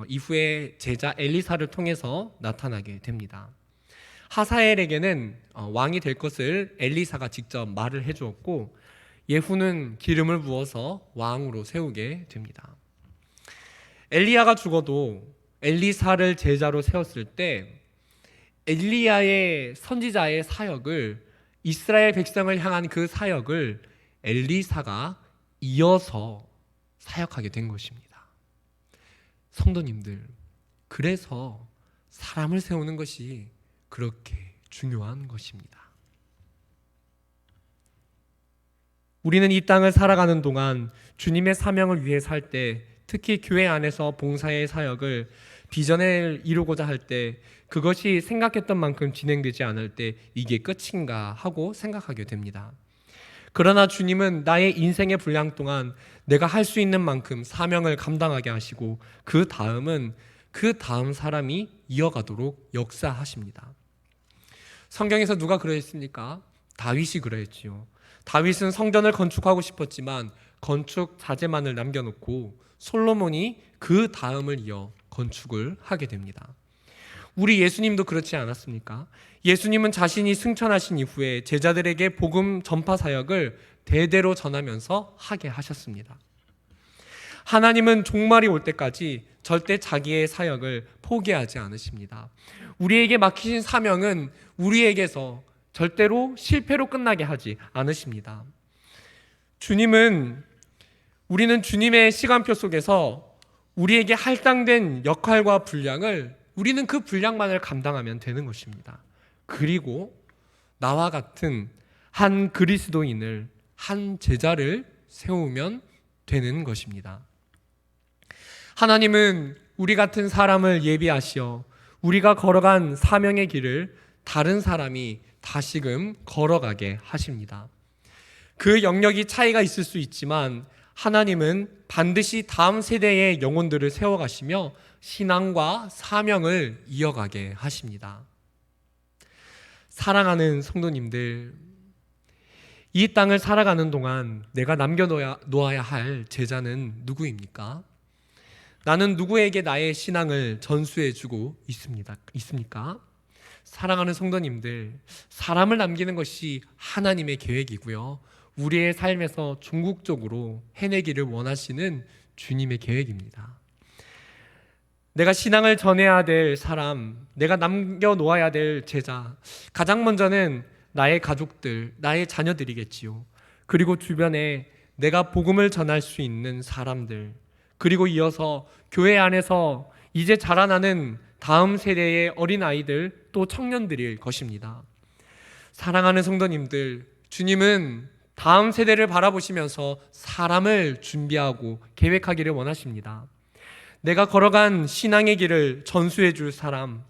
이후에 제자 엘리사를 통해서 나타나게 됩니다. 하사엘에게는 왕이 될 것을 엘리사가 직접 말을 해주었고, 예후는 기름을 부어서 왕으로 세우게 됩니다. 엘리야가 죽어도 엘리사를 제자로 세웠을 때 엘리야의 선지자의 사역을, 이스라엘 백성을 향한 그 사역을 엘리사가 이어서 사역하게 된 것입니다. 성도님들, 그래서 사람을 세우는 것이 그렇게 중요한 것입니다. 우리는 이 땅을 살아가는 동안 주님의 사명을 위해 살 때, 특히 교회 안에서 봉사의 사역을 비전을 이루고자 할 때, 그것이 생각했던 만큼 진행되지 않을 때 이게 끝인가 하고 생각하게 됩니다. 그러나 주님은 나의 인생의 분량 동안 내가 할 수 있는 만큼 사명을 감당하게 하시고, 그 다음은 그 다음 사람이 이어가도록 역사하십니다. 성경에서 누가 그러했습니까? 다윗이 그러했지요. 다윗은 성전을 건축하고 싶었지만 건축 자재만을 남겨놓고 솔로몬이 그 다음을 이어 건축을 하게 됩니다. 우리 예수님도 그렇지 않았습니까? 예수님은 자신이 승천하신 이후에 제자들에게 복음 전파 사역을 대대로 전하면서 하게 하셨습니다. 하나님은 종말이 올 때까지 절대 자기의 사역을 포기하지 않으십니다. 우리에게 맡기신 사명은 우리에게서 절대로 실패로 끝나게 하지 않으십니다. 우리는 주님의 시간표 속에서 우리에게 할당된 역할과 분량을, 우리는 그 분량만을 감당하면 되는 것입니다. 그리고 나와 같은 한 그리스도인을, 한 제자를 세우면 되는 것입니다. 하나님은 우리 같은 사람을 예비하시어 우리가 걸어간 사명의 길을 다른 사람이 다시금 걸어가게 하십니다. 그 영역이 차이가 있을 수 있지만 하나님은 반드시 다음 세대의 영혼들을 세워가시며 신앙과 사명을 이어가게 하십니다. 사랑하는 성도님들, 이 땅을 살아가는 동안 내가 남겨놓아야 할 제자는 누구입니까? 나는 누구에게 나의 신앙을 전수해주고 있습니까? 사랑하는 성도님들, 사람을 남기는 것이 하나님의 계획이고요, 우리의 삶에서 궁극적으로 해내기를 원하시는 주님의 계획입니다. 내가 신앙을 전해야 될 사람, 내가 남겨놓아야 될 제자, 가장 먼저는 나의 가족들, 나의 자녀들이겠지요. 그리고 주변에 내가 복음을 전할 수 있는 사람들, 그리고 이어서 교회 안에서 이제 자라나는 다음 세대의 어린아이들, 또 청년들일 것입니다. 사랑하는 성도님들, 주님은 다음 세대를 바라보시면서 사람을 준비하고 계획하기를 원하십니다. 내가 걸어간 신앙의 길을 전수해 줄 사람,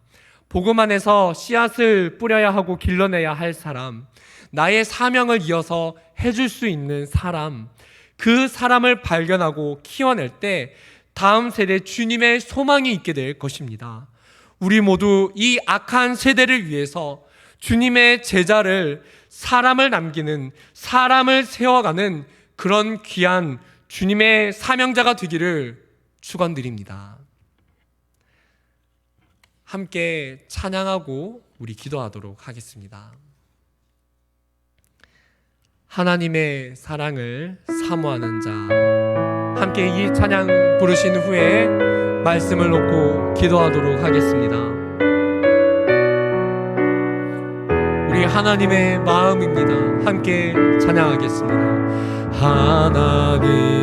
복음 안에서 씨앗을 뿌려야 하고 길러내야 할 사람, 나의 사명을 이어서 해줄 수 있는 사람, 그 사람을 발견하고 키워낼 때 다음 세대 주님의 소망이 있게 될 것입니다. 우리 모두 이 악한 세대를 위해서 주님의 제자를, 사람을 남기는, 사람을 세워가는 그런 귀한 주님의 사명자가 되기를 축원드립니다. 함께 찬양하고 우리 기도하도록 하겠습니다. 하나님의 사랑을 사모하는 자, 함께 이 찬양 부르신 후에 말씀을 놓고 기도하도록 하겠습니다. 우리 하나님의 마음입니다. 함께 찬양하겠습니다. 하나님의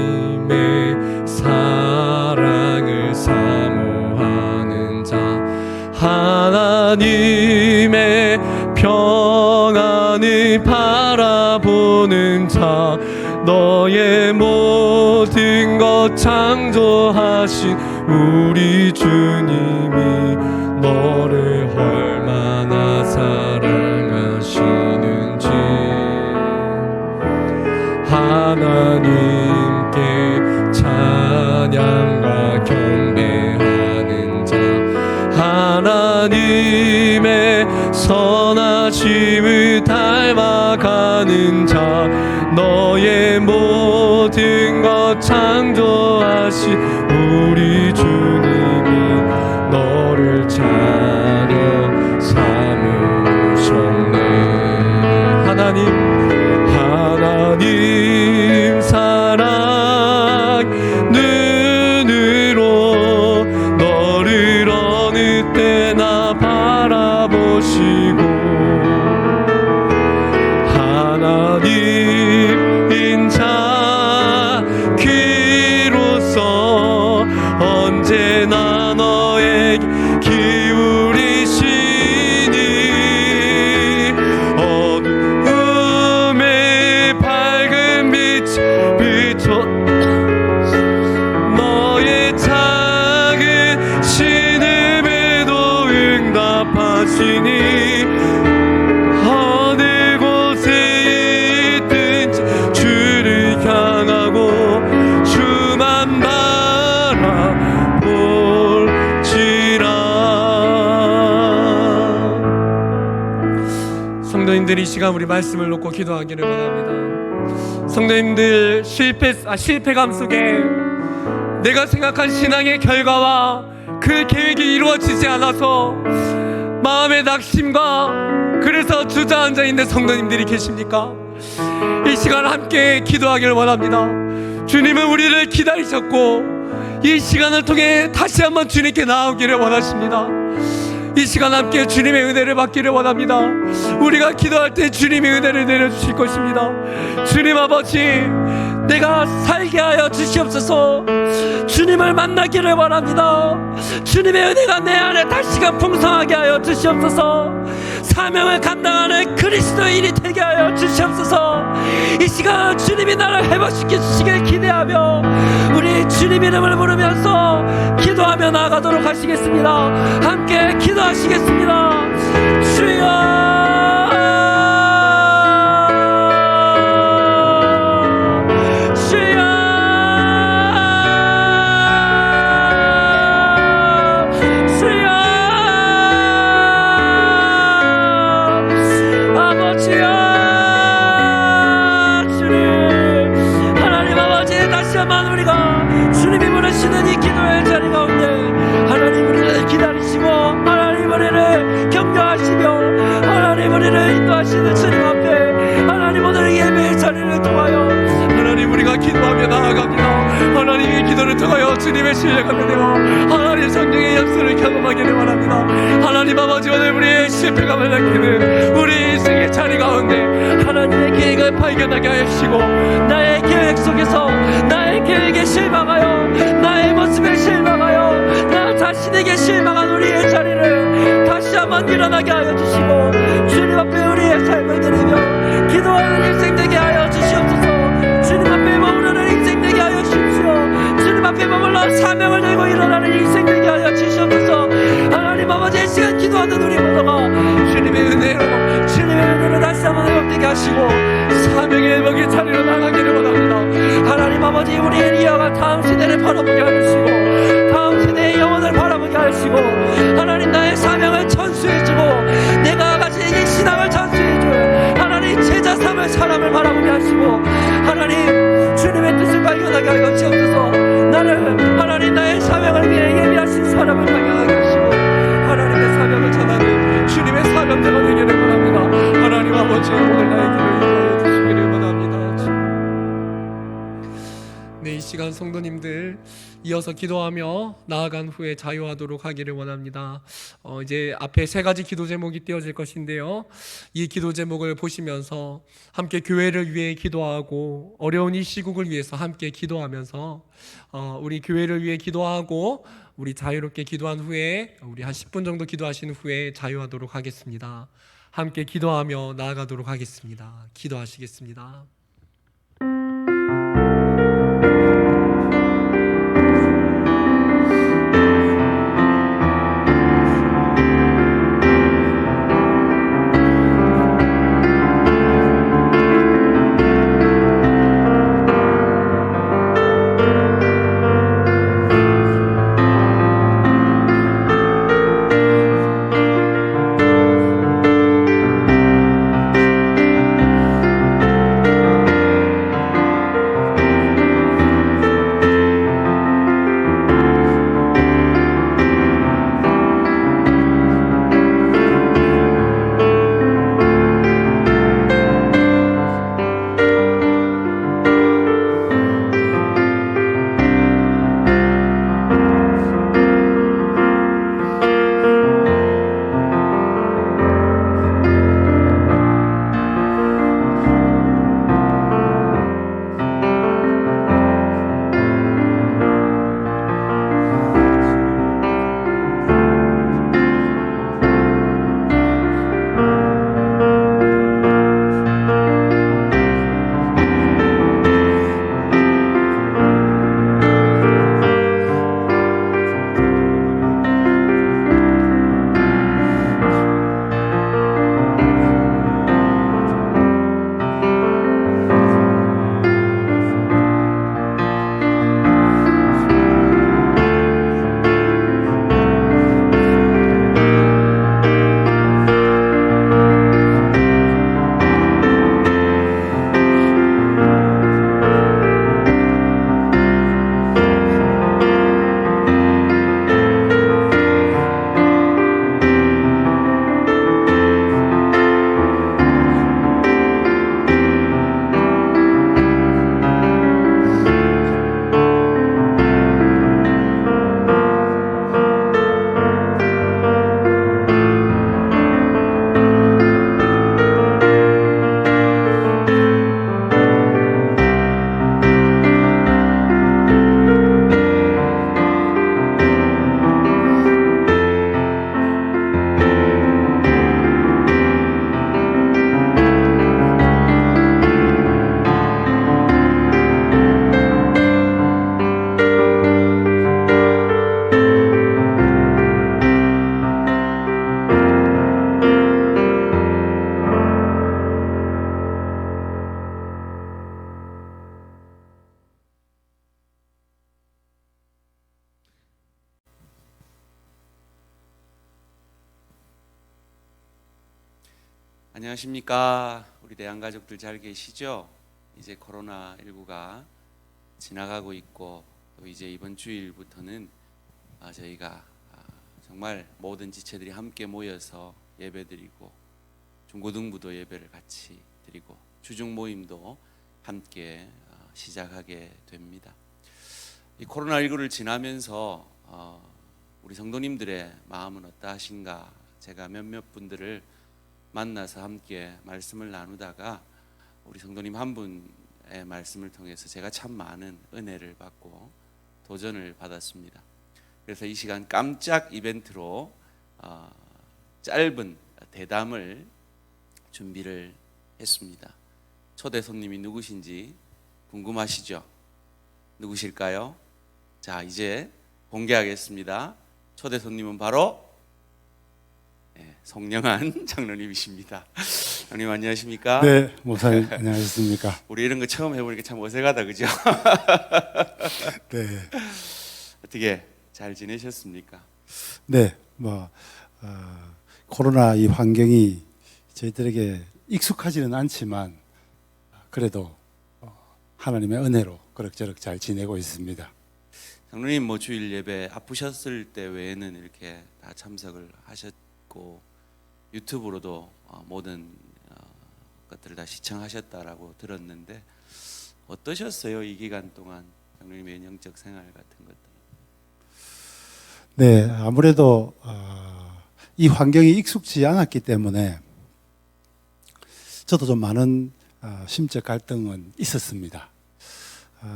사랑을 사모하는 자, 하나님의 평안을 바라보는 자, 너의 모든 것 창조하신 우리 주님이 너를 얼마나 사랑하시는지, 하나님께 찬양과 경배하는 자, 하나님의 선하심을 닮아가는 자, 너의 모든 것 창조하신 우리 주님이 너를 자녀 삼으셨네. 하나님 사랑 눈으로 너를 어느 때나 바라보시 성도님들, 이 시간 우리 말씀을 놓고 기도하기를 원합니다. 성도님들, 실패감 속에 내가 생각한 신앙의 결과와 그 계획이 이루어지지 않아서 마음의 낙심과 그래서 주저앉아 있는 성도님들이 계십니까? 이 시간 함께 기도하기를 원합니다. 주님은 우리를 기다리셨고 이 시간을 통해 다시 한번 주님께 나오기를 원하십니다. 이 시간 함께 주님의 은혜를 받기를 원합니다. 우리가 기도할 때 주님의 은혜를 내려주실 것입니다. 주님 아버지, 내가 살게 하여 주시옵소서. 주님을 만나기를 원합니다. 주님의 은혜가 내 안에 다시금 풍성하게 하여 주시옵소서. 사명을 감당하는 그리스도인이 되게 하여 주시옵소서. 이 시간 주님이 나를 회복시켜 주시길 기대하며 우리 주님 이름을 부르면서 기도하며 나아가도록 하시겠습니다. 함께 기도하시겠습니다. 주여, 인도하시는 주님 앞에 하나님, 오늘 예배의 자리를 통하여 하나님 우리가 기도하며 나아갑니다. 하나님의 기도를 통하여 주님의 신뢰감을 내어 하나님 성령의 역사를 경험하기를 원합니다. 하나님 아버지, 오늘 우리의 실패감을 느끼는 우리 인생의 자리 가운데 하나님의 계획을 발견하게 하시고 나의 계획 속에서 나의 계획에 실망하여 나의 모습에 실망하여 나 자신에게 실망한 우리의 자리를 다시 한번 일어나게 하여 주시고 주님 앞에 우리의 삶을 드리며 기도하는 인생 되게 하여 주시옵소서. 주님 앞에 머무르는 인생 되게 하여 주십시오. 주님 앞에 머물러 사명을 들고 일어나는 인생 되게 하여 주시옵소서. 하나님 아버지, 이 시간 기도하는 우리 모두가 주님의 은혜로 다시 한번 회복되게 하시고 사명의 회복의 자리로 나가기를 원합니다. 하나님 아버지, 우리 엘리야가 다음 시대를 바라보게 하시고 다음 시대의 영혼을 바라보게 하시고 하나님, 나의 사명을 전수해주고 내가 가진 이 신앙을 전수해줄 하나님 제자 삼을 사람을 바라보게 하시고 하나님 주님의 뜻을 발견하게 하여 주옵소서. 나를 하나님 나의 사명을 위해 예비하신 사람을 발견하게 하시고 하나님의 사명을 전하는 주님의 사명자가 되기를 원합니다. 하나님 아버지, 오늘 나의 길을 인도하여 주시기를 원합니다. 네, 이 시간 성도님들 이어서 기도하며 나아간 후에 자유하도록 하기를 원합니다. 이제 앞에 세 가지 기도 제목이 띄어질 것인데요, 이 기도 제목을 보시면서 함께 교회를 위해 기도하고 어려운 이 시국을 위해서 함께 기도하면서 우리 교회를 위해 기도하고 우리 자유롭게 기도한 후에 우리 한 10분 정도 기도하신 후에 자유하도록 하겠습니다. 함께 기도하며 나아가도록 하겠습니다. 기도하시겠습니다. 안녕하십니까. 우리 대한 가족들 잘 계시죠? 이제 코로나19가 지나가고 있고 또 이제 이번 주일부터는 저희가 정말 모든 지체들이 함께 모여서 예배드리고 중고등부도 예배를 같이 드리고 주중 모임도 함께 시작하게 됩니다. 이 코로나19를 지나면서 우리 성도님들의 마음은 어떠하신가? 제가 몇몇 분들을 만나서 함께 말씀을 나누다가 우리 성도님 한 분의 말씀을 통해서 제가 참 많은 은혜를 받고 도전을 받았습니다. 그래서 이 시간 깜짝 이벤트로 짧은 대담을 준비를 했습니다. 초대 손님이 누구신지 궁금하시죠? 누구실까요? 자, 이제 공개하겠습니다. 초대 손님은 바로 송영한 장로님이십니다. 장로님 안녕하십니까? 네, 목사님 안녕하십니까? 우리 이런 거 처음 해보니까 참 어색하다, 그죠? 네, 어떻게 잘 지내셨습니까? 네, 코로나 이 환경이 저희들에게 익숙하지는 않지만 그래도 하나님의 은혜로 그럭저럭 잘 지내고 있습니다. 장로님 뭐 주일 예배 아프셨을 때 외에는 이렇게 다 참석을 하셨고 유튜브로도 모든 것들을 다 시청하셨다라고 들었는데 어떠셨어요? 이 기간 동안 장로님의 영적 생활 같은 것들? 네, 아무래도 이 환경이 익숙지 않았기 때문에 저도 좀 많은 심적 갈등은 있었습니다.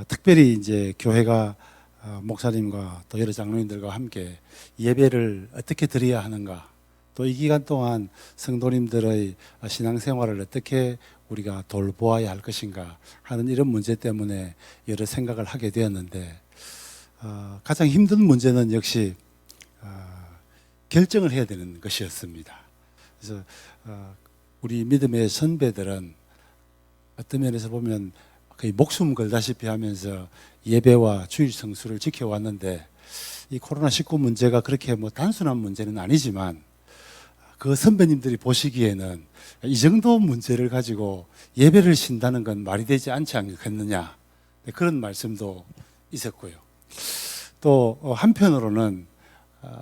특별히 이제 교회가 목사님과 또 여러 장로님들과 함께 예배를 어떻게 드려야 하는가, 또 이 기간 동안 성도님들의 신앙생활을 어떻게 우리가 돌보아야 할 것인가 하는 이런 문제 때문에 여러 생각을 하게 되었는데 가장 힘든 문제는 역시 결정을 해야 되는 것이었습니다. 그래서 우리 믿음의 선배들은 어떤 면에서 보면 거의 목숨 걸다시피 하면서 예배와 주일 성수를 지켜왔는데 이 코로나19 문제가 그렇게 단순한 문제는 아니지만 그 선배님들이 보시기에는 이 정도 문제를 가지고 예배를 쉰다는 건 말이 되지 않지 않겠느냐, 그런 말씀도 있었고요. 또 한편으로는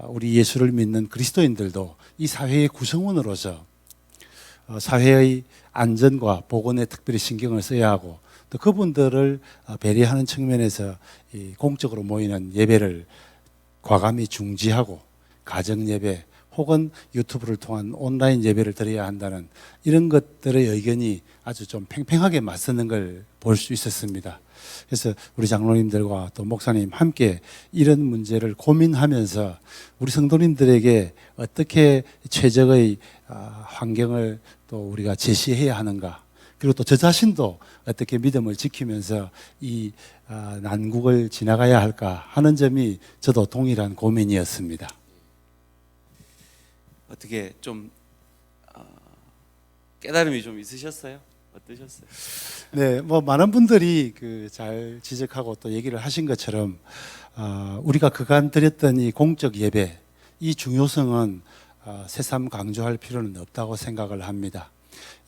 우리 예수를 믿는 그리스도인들도 이 사회의 구성원으로서 사회의 안전과 보건에 특별히 신경을 써야 하고 또 그분들을 배려하는 측면에서 이 공적으로 모이는 예배를 과감히 중지하고 가정 예배 혹은 유튜브를 통한 온라인 예배를 드려야 한다는 이런 것들의 의견이 아주 좀 팽팽하게 맞서는 걸 볼 수 있었습니다. 그래서 우리 장로님들과 또 목사님 함께 이런 문제를 고민하면서 우리 성도님들에게 어떻게 최적의 환경을 또 우리가 제시해야 하는가, 그리고 또 저 자신도 어떻게 믿음을 지키면서 이 난국을 지나가야 할까 하는 점이 저도 동일한 고민이었습니다. 어떻게 좀 깨달음이 좀 있으셨어요? 어떠셨어요? 네, 많은 분들이 잘 지적하고 또 얘기를 하신 것처럼 우리가 그간 드렸던 이 공적 예배, 이 중요성은 새삼 강조할 필요는 없다고 생각을 합니다.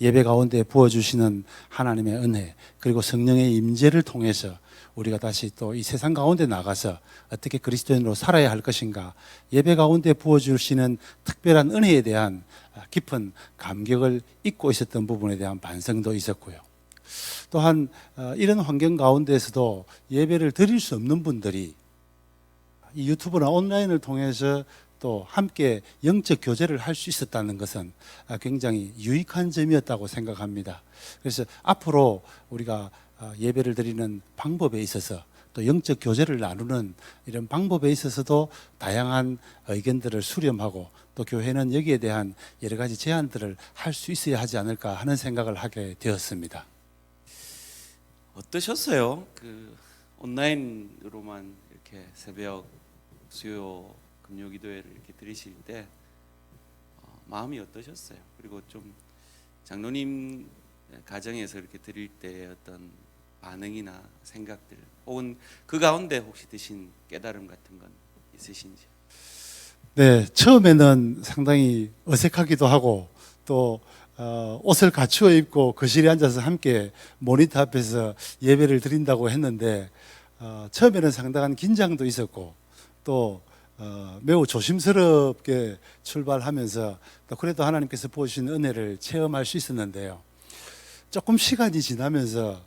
예배 가운데 부어주시는 하나님의 은혜, 그리고 성령의 임재를 통해서 우리가 다시 또 이 세상 가운데 나가서 어떻게 그리스도인으로 살아야 할 것인가, 예배 가운데 부어주시는 특별한 은혜에 대한 깊은 감격을 잊고 있었던 부분에 대한 반성도 있었고요. 또한 이런 환경 가운데에서도 예배를 드릴 수 없는 분들이 이 유튜브나 온라인을 통해서 또 함께 영적 교제를 할 수 있었다는 것은 굉장히 유익한 점이었다고 생각합니다. 그래서 앞으로 우리가 예배를 드리는 방법에 있어서 또 영적 교제를 나누는 이런 방법에 있어서도 다양한 의견들을 수렴하고 또 교회는 여기에 대한 여러 가지 제안들을 할 수 있어야 하지 않을까 하는 생각을 하게 되었습니다. 어떠셨어요? 온라인으로만 이렇게 새벽 수요 금요 기도회를 이렇게 드리실 때 마음이 어떠셨어요? 그리고 좀 장로님 가정에서 이렇게 드릴 때 어떤 반응이나 생각들, 혹은 그 가운데 혹시 드신 깨달음 같은 건 있으신지? 네, 처음에는 상당히 어색하기도 하고 또 옷을 갖추어 입고 거실에 앉아서 함께 모니터 앞에서 예배를 드린다고 했는데 처음에는 상당한 긴장도 있었고 또 매우 조심스럽게 출발하면서 또 그래도 하나님께서 부어주신 은혜를 체험할 수 있었는데요. 조금 시간이 지나면서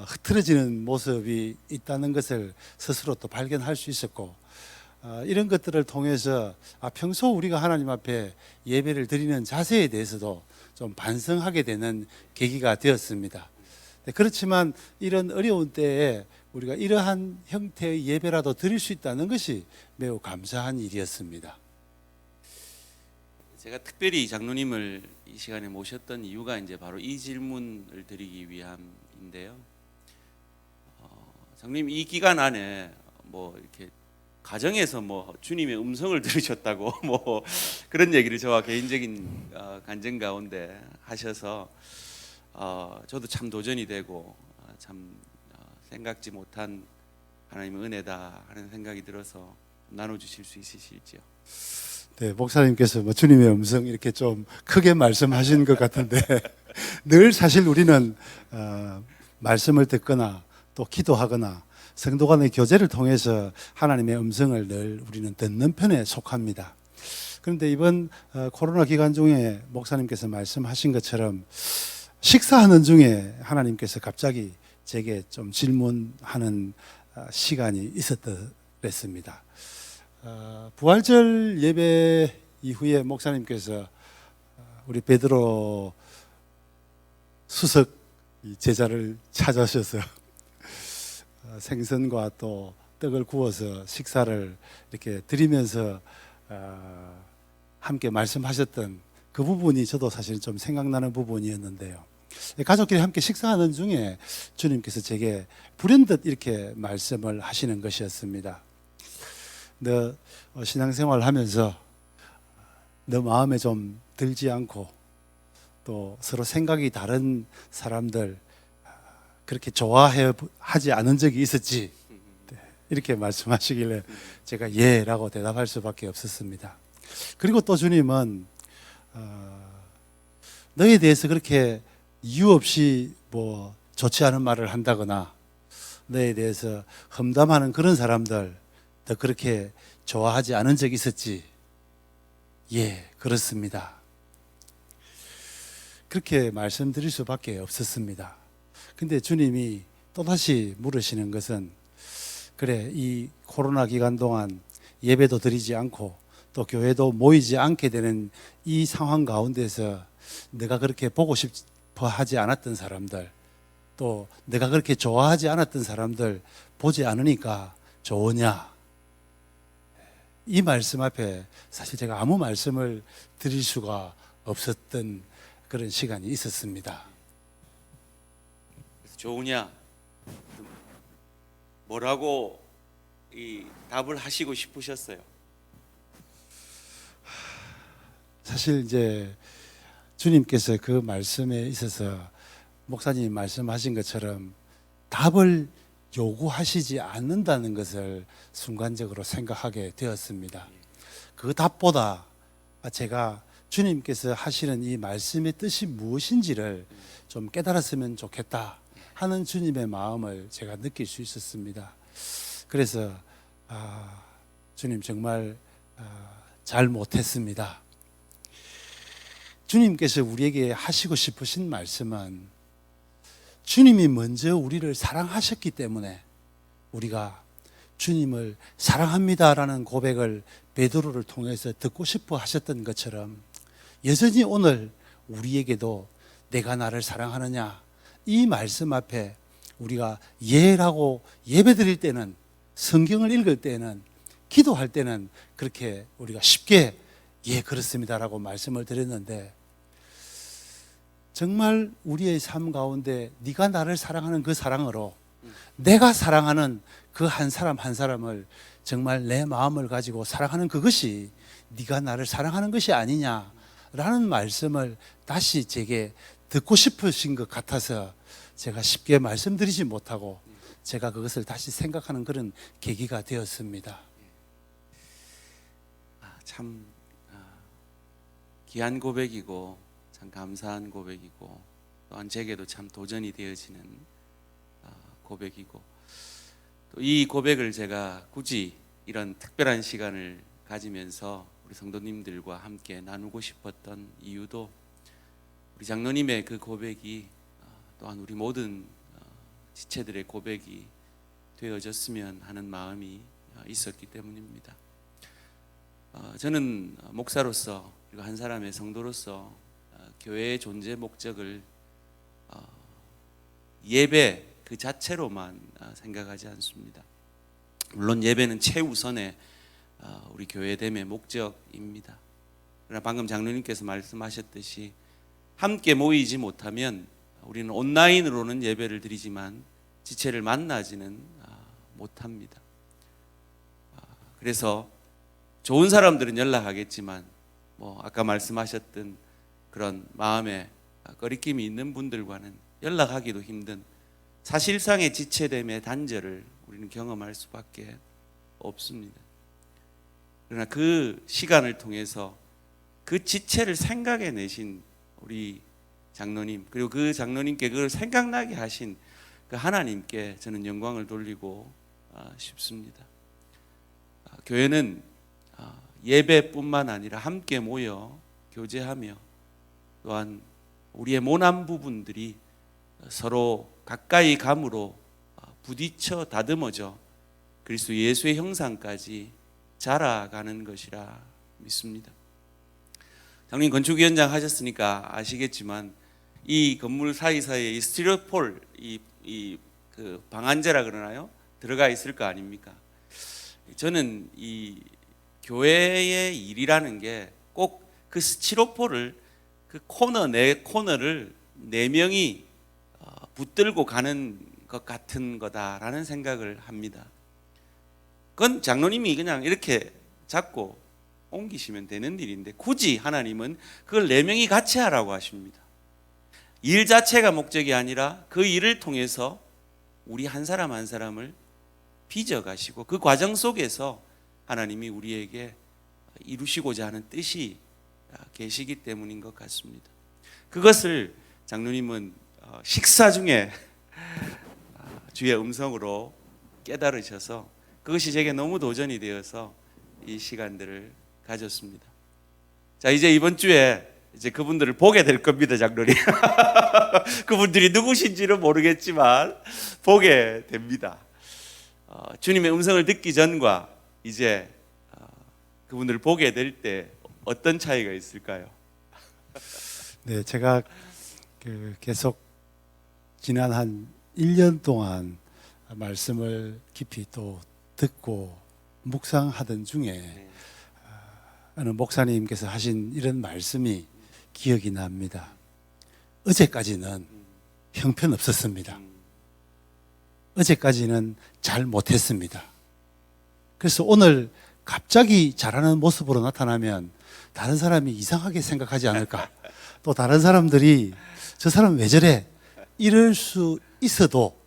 흐트러지는 모습이 있다는 것을 스스로 또 발견할 수 있었고 이런 것들을 통해서 평소 우리가 하나님 앞에 예배를 드리는 자세에 대해서도 좀 반성하게 되는 계기가 되었습니다. 그렇지만 이런 어려운 때에 우리가 이러한 형태의 예배라도 드릴 수 있다는 것이 매우 감사한 일이었습니다. 제가 특별히 장로님을 이 시간에 모셨던 이유가 이제 바로 이 질문을 드리기 위함인데요. 장로님 이 기간 안에 뭐 이렇게 가정에서 뭐 주님의 음성을 들으셨다고 뭐 그런 얘기를 저와 개인적인 간증 가운데 하셔서 저도 참 도전이 되고 참 생각지 못한 하나님의 은혜다 하는 생각이 들어서 나눠주실 수 있으실지요? 네, 목사님께서 뭐 주님의 음성 이렇게 좀 크게 말씀하신 것 같은데 늘 사실 우리는 말씀을 듣거나 또 기도하거나 성도 간의 교제를 통해서 하나님의 음성을 늘 우리는 듣는 편에 속합니다. 그런데 이번 코로나 기간 중에 목사님께서 말씀하신 것처럼 식사하는 중에 하나님께서 갑자기 제게 좀 질문하는 시간이 있었더랬습니다. 부활절 예배 이후에 목사님께서 우리 베드로 수석 제자를 찾아오셔서 생선과 또 떡을 구워서 식사를 이렇게 드리면서 함께 말씀하셨던 그 부분이 저도 사실 좀 생각나는 부분이었는데요. 가족끼리 함께 식사하는 중에 주님께서 제게 불현듯 이렇게 말씀을 하시는 것이었습니다. 너 신앙생활 하면서 너 마음에 좀 들지 않고 또 서로 생각이 다른 사람들 그렇게 좋아하지 않은 적이 있었지? 이렇게 말씀하시길래 제가 예라고 대답할 수밖에 없었습니다. 그리고 또 주님은 너에 대해서 그렇게 이유 없이 뭐 좋지 않은 말을 한다거나 너에 대해서 험담하는 그런 사람들 너 그렇게 좋아하지 않은 적이 있었지? 예, 그렇습니다. 그렇게 말씀드릴 수밖에 없었습니다. 근데 주님이 또다시 물으시는 것은 그래, 이 코로나 기간 동안 예배도 드리지 않고 또 교회도 모이지 않게 되는 이 상황 가운데서 내가 그렇게 보고 싶어 하지 않았던 사람들 또 내가 그렇게 좋아하지 않았던 사람들 보지 않으니까 좋으냐? 이 말씀 앞에 사실 제가 아무 말씀을 드릴 수가 없었던 그런 시간이 있었습니다. 좋으냐? 뭐라고 이 답을 하시고 싶으셨어요? 사실 이제 주님께서 그 말씀에 있어서 목사님이 말씀하신 것처럼 답을 요구하시지 않는다는 것을 순간적으로 생각하게 되었습니다. 그 답보다 제가 주님께서 하시는 이 말씀의 뜻이 무엇인지를 좀 깨달았으면 좋겠다 하는 주님의 마음을 제가 느낄 수 있었습니다. 그래서 주님 정말 잘 못했습니다. 주님께서 우리에게 하시고 싶으신 말씀은 주님이 먼저 우리를 사랑하셨기 때문에 우리가 주님을 사랑합니다라는 고백을 베드로를 통해서 듣고 싶어 하셨던 것처럼 여전히 오늘 우리에게도 내가 나를 사랑하느냐 이 말씀 앞에 우리가 예라고 예배드릴 때는 성경을 읽을 때는 기도할 때는 그렇게 우리가 쉽게 예 그렇습니다라고 말씀을 드렸는데 정말 우리의 삶 가운데 네가 나를 사랑하는 그 사랑으로 내가 사랑하는 그 한 사람 한 사람을 정말 내 마음을 가지고 사랑하는 그것이 네가 나를 사랑하는 것이 아니냐라는 말씀을 다시 제게 듣고 싶으신 것 같아서 제가 쉽게 말씀드리지 못하고 제가 그것을 다시 생각하는 그런 계기가 되었습니다. 참 귀한 고백이고 참 감사한 고백이고 또한 제게도 참 도전이 되어지는 고백이고 또 이 고백을 제가 굳이 이런 특별한 시간을 가지면서 우리 성도님들과 함께 나누고 싶었던 이유도 우리 장로님의 그 고백이 또한 우리 모든 지체들의 고백이 되어졌으면 하는 마음이 있었기 때문입니다. 저는 목사로서 그리고 한 사람의 성도로서 교회의 존재 목적을 예배 그 자체로만 생각하지 않습니다. 물론 예배는 최우선의 우리 교회됨의 목적입니다. 그러나 방금 장로님께서 말씀하셨듯이 함께 모이지 못하면 우리는 온라인으로는 예배를 드리지만 지체를 만나지는 못합니다. 그래서 좋은 사람들은 연락하겠지만 아까 말씀하셨던 그런 마음에 꺼리낌이 있는 분들과는 연락하기도 힘든 사실상의 지체됨의 단절을 우리는 경험할 수밖에 없습니다. 그러나 그 시간을 통해서 그 지체를 생각해 내신 우리 장로님 그리고 그 장로님께 그걸 생각나게 하신 그 하나님께 저는 영광을 돌리고 싶습니다. 교회는 예배뿐만 아니라 함께 모여 교제하며 또한 우리의 모난 부분들이 서로 가까이 감으로 부딪혀 다듬어져 그리스도 예수의 형상까지 자라가는 것이라 믿습니다. 장로님 건축위원장 하셨으니까 아시겠지만 이 건물 사이사이에 이 스티로폴 그 방안제라 그러나요? 들어가 있을 거 아닙니까? 저는 이 교회의 일이라는 게 꼭 그 스티로폴을 그 코너 네 코너를 네 명이 붙들고 가는 것 같은 거다라는 생각을 합니다. 그건 장로님이 그냥 이렇게 잡고 옮기시면 되는 일인데 굳이 하나님은 그걸 네 명이 같이 하라고 하십니다. 일 자체가 목적이 아니라 그 일을 통해서 우리 한 사람 한 사람을 빚어가시고 그 과정 속에서 하나님이 우리에게 이루시고자 하는 뜻이 계시기 때문인 것 같습니다. 그것을 장로님은 식사 중에 주의 음성으로 깨달으셔서 그것이 제게 너무 도전이 되어서 이 시간들을 가졌습니다. 자, 이제 이번 주에 이제 그분들을 보게 될 겁니다, 장로님. 그분들이 누구신지는 모르겠지만 보게 됩니다. 주님의 음성을 듣기 전과 이제 그분들을 보게 될 때 어떤 차이가 있을까요? 네, 제가 계속 지난 한 1년 동안 말씀을 깊이 또 듣고 묵상하던 중에 어느 목사님께서 하신 이런 말씀이 기억이 납니다. 어제까지는 형편없었습니다. 어제까지는 잘 못했습니다. 그래서 오늘 갑자기 잘하는 모습으로 나타나면 다른 사람이 이상하게 생각하지 않을까? 또 다른 사람들이 저 사람 왜 저래? 이럴 수 있어도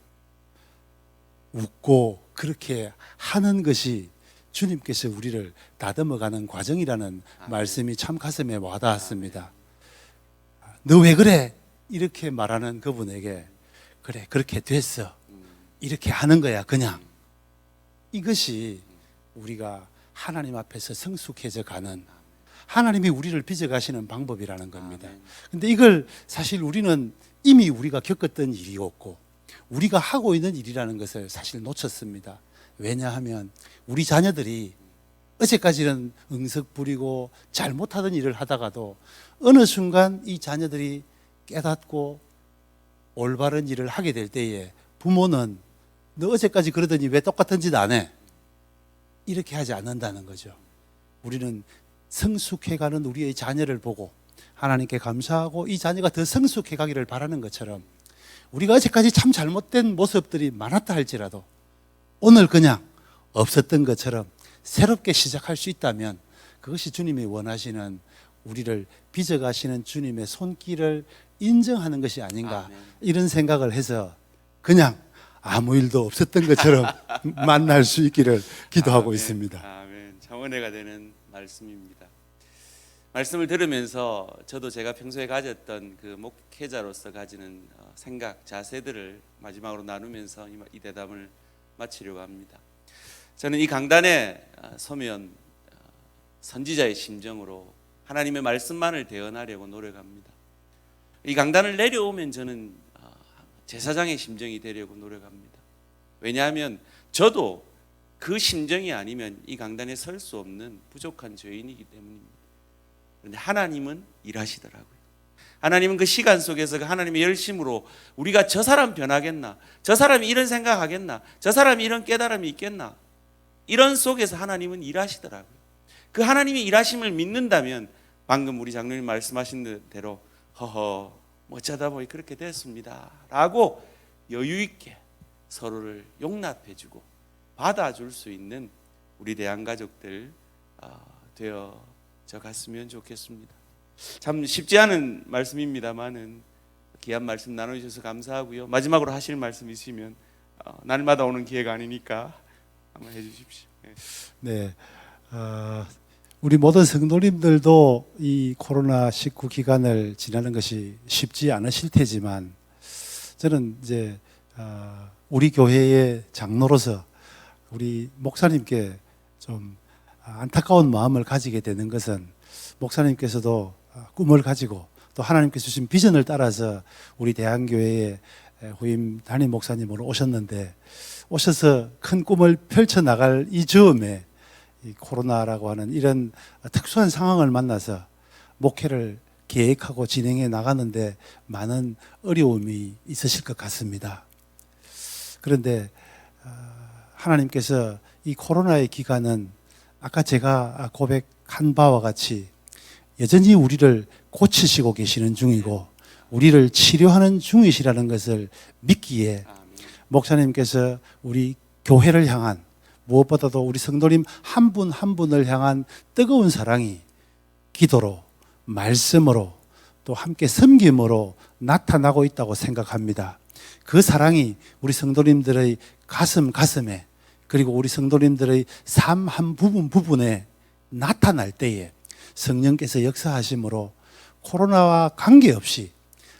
웃고 그렇게 하는 것이 주님께서 우리를 다듬어가는 과정이라는 말씀이 참 가슴에 와닿았습니다. 너 왜 그래? 이렇게 말하는 그분에게 그래 그렇게 됐어. 이렇게 하는 거야 그냥. 이것이 우리가 하나님 앞에서 성숙해져 가는 하나님이 우리를 빚어가시는 방법이라는 겁니다. 근데 이걸 사실 우리는 이미 우리가 겪었던 일이었고 우리가 하고 있는 일이라는 것을 사실 놓쳤습니다. 왜냐하면 우리 자녀들이 어제까지는 응석 부리고 잘못하던 일을 하다가도 어느 순간 이 자녀들이 깨닫고 올바른 일을 하게 될 때에 부모는 너 어제까지 그러더니 왜 똑같은 짓 안 해? 이렇게 하지 않는다는 거죠. 우리는 성숙해가는 우리의 자녀를 보고 하나님께 감사하고 이 자녀가 더 성숙해가기를 바라는 것처럼 우리가 어제까지 참 잘못된 모습들이 많았다 할지라도 오늘 그냥 없었던 것처럼 새롭게 시작할 수 있다면 그것이 주님이 원하시는 우리를 빚어가시는 주님의 손길을 인정하는 것이 아닌가 이런 생각을 해서 그냥 아무 일도 없었던 것처럼 만날 수 있기를 기도하고 있습니다. 아멘. 참 은혜가 되는 말씀입니다. 말씀을 들으면서 저도 제가 평소에 가졌던 그 목회자로서 가지는 생각, 자세들을 마지막으로 나누면서 이 대담을 마치려고 합니다. 저는 이 강단에 서면 선지자의 심정으로 하나님의 말씀만을 대언하려고 노력합니다. 이 강단을 내려오면 저는 제사장의 심정이 되려고 노력합니다. 왜냐하면 저도 그 심정이 아니면 이 강단에 설 수 없는 부족한 죄인이기 때문입니다. 그런데 하나님은 일하시더라고요. 하나님은 그 시간 속에서 그 하나님의 열심으로 우리가 저 사람 변하겠나, 저 사람이 이런 생각하겠나, 저 사람이 이런 깨달음이 있겠나, 이런 속에서 하나님은 일하시더라고요. 그 하나님의 일하심을 믿는다면 방금 우리 장로님 말씀하신 대로 허허 어쩌다 보니 그렇게 됐습니다 라고 여유 있게 서로를 용납해주고 받아줄 수 있는 우리 대한가족들 되어져 갔으면 좋겠습니다. 참 쉽지 않은 말씀입니다만은 귀한 말씀 나눠주셔서 감사하고요. 마지막으로 하실 말씀 있으면 날마다 오는 기회가 아니니까 한번 해주십시오. 네, 우리 모든 성도님들도 이 코로나19 기간을 지나는 것이 쉽지 않으실 테지만 저는 이제 우리 교회의 장로로서 우리 목사님께 좀 안타까운 마음을 가지게 되는 것은 목사님께서도 꿈을 가지고 또 하나님께서 주신 비전을 따라서 우리 대한교회의 후임 담임 목사님으로 오셨는데 오셔서 큰 꿈을 펼쳐나갈 이 즈음에 이 코로나라고 하는 이런 특수한 상황을 만나서 목회를 계획하고 진행해 나가는데 많은 어려움이 있으실 것 같습니다. 그런데 하나님께서 이 코로나의 기간은 아까 제가 고백한 바와 같이 여전히 우리를 고치시고 계시는 중이고 우리를 치료하는 중이시라는 것을 믿기에 목사님께서 우리 교회를 향한 무엇보다도 우리 성도님 한 분 한 분을 향한 뜨거운 사랑이 기도로 말씀으로 또 함께 섬김으로 나타나고 있다고 생각합니다. 그 사랑이 우리 성도님들의 가슴에 그리고 우리 성도님들의 삶 한 부분에 나타날 때에 성령께서 역사하심으로 코로나와 관계없이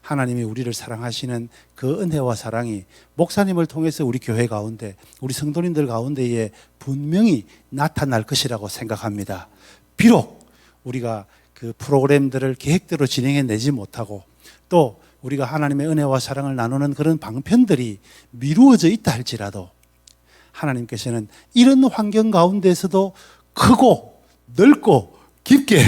하나님이 우리를 사랑하시는 그 은혜와 사랑이 목사님을 통해서 우리 교회 가운데 우리 성도님들 가운데에 분명히 나타날 것이라고 생각합니다. 비록 우리가 그 프로그램들을 계획대로 진행해 내지 못하고 또 우리가 하나님의 은혜와 사랑을 나누는 그런 방편들이 미루어져 있다 할지라도 하나님께서는 이런 환경 가운데서도 크고 넓고 깊게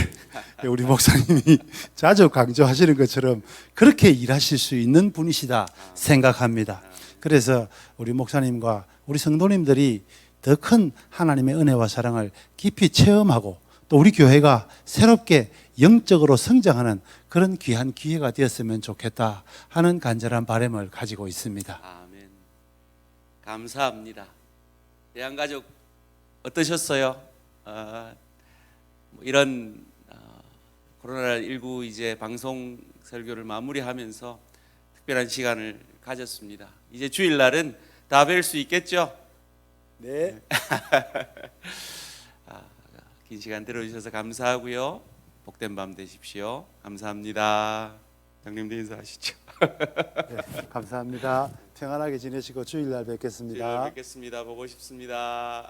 우리 목사님이 자주 강조하시는 것처럼 그렇게 일하실 수 있는 분이시다 생각합니다. 그래서 우리 목사님과 우리 성도님들이 더 큰 하나님의 은혜와 사랑을 깊이 체험하고 또 우리 교회가 새롭게 영적으로 성장하는 그런 귀한 기회가 되었으면 좋겠다 하는 간절한 바람을 가지고 있습니다. 아멘. 감사합니다. 대한가족 어떠셨어요? 이런 코로나19 이제 방송 설교를 마무리하면서 특별한 시간을 가졌습니다. 이제 주일날은 다 뵐 수 있겠죠? 네. 긴 시간 들어주셔서 감사하고요. 복된 밤 되십시오. 감사합니다. 장님도 인사하시죠. 네, 감사합니다. 평안하게 지내시고 주일날 뵙겠습니다. 뵙겠습니다. 보고 싶습니다.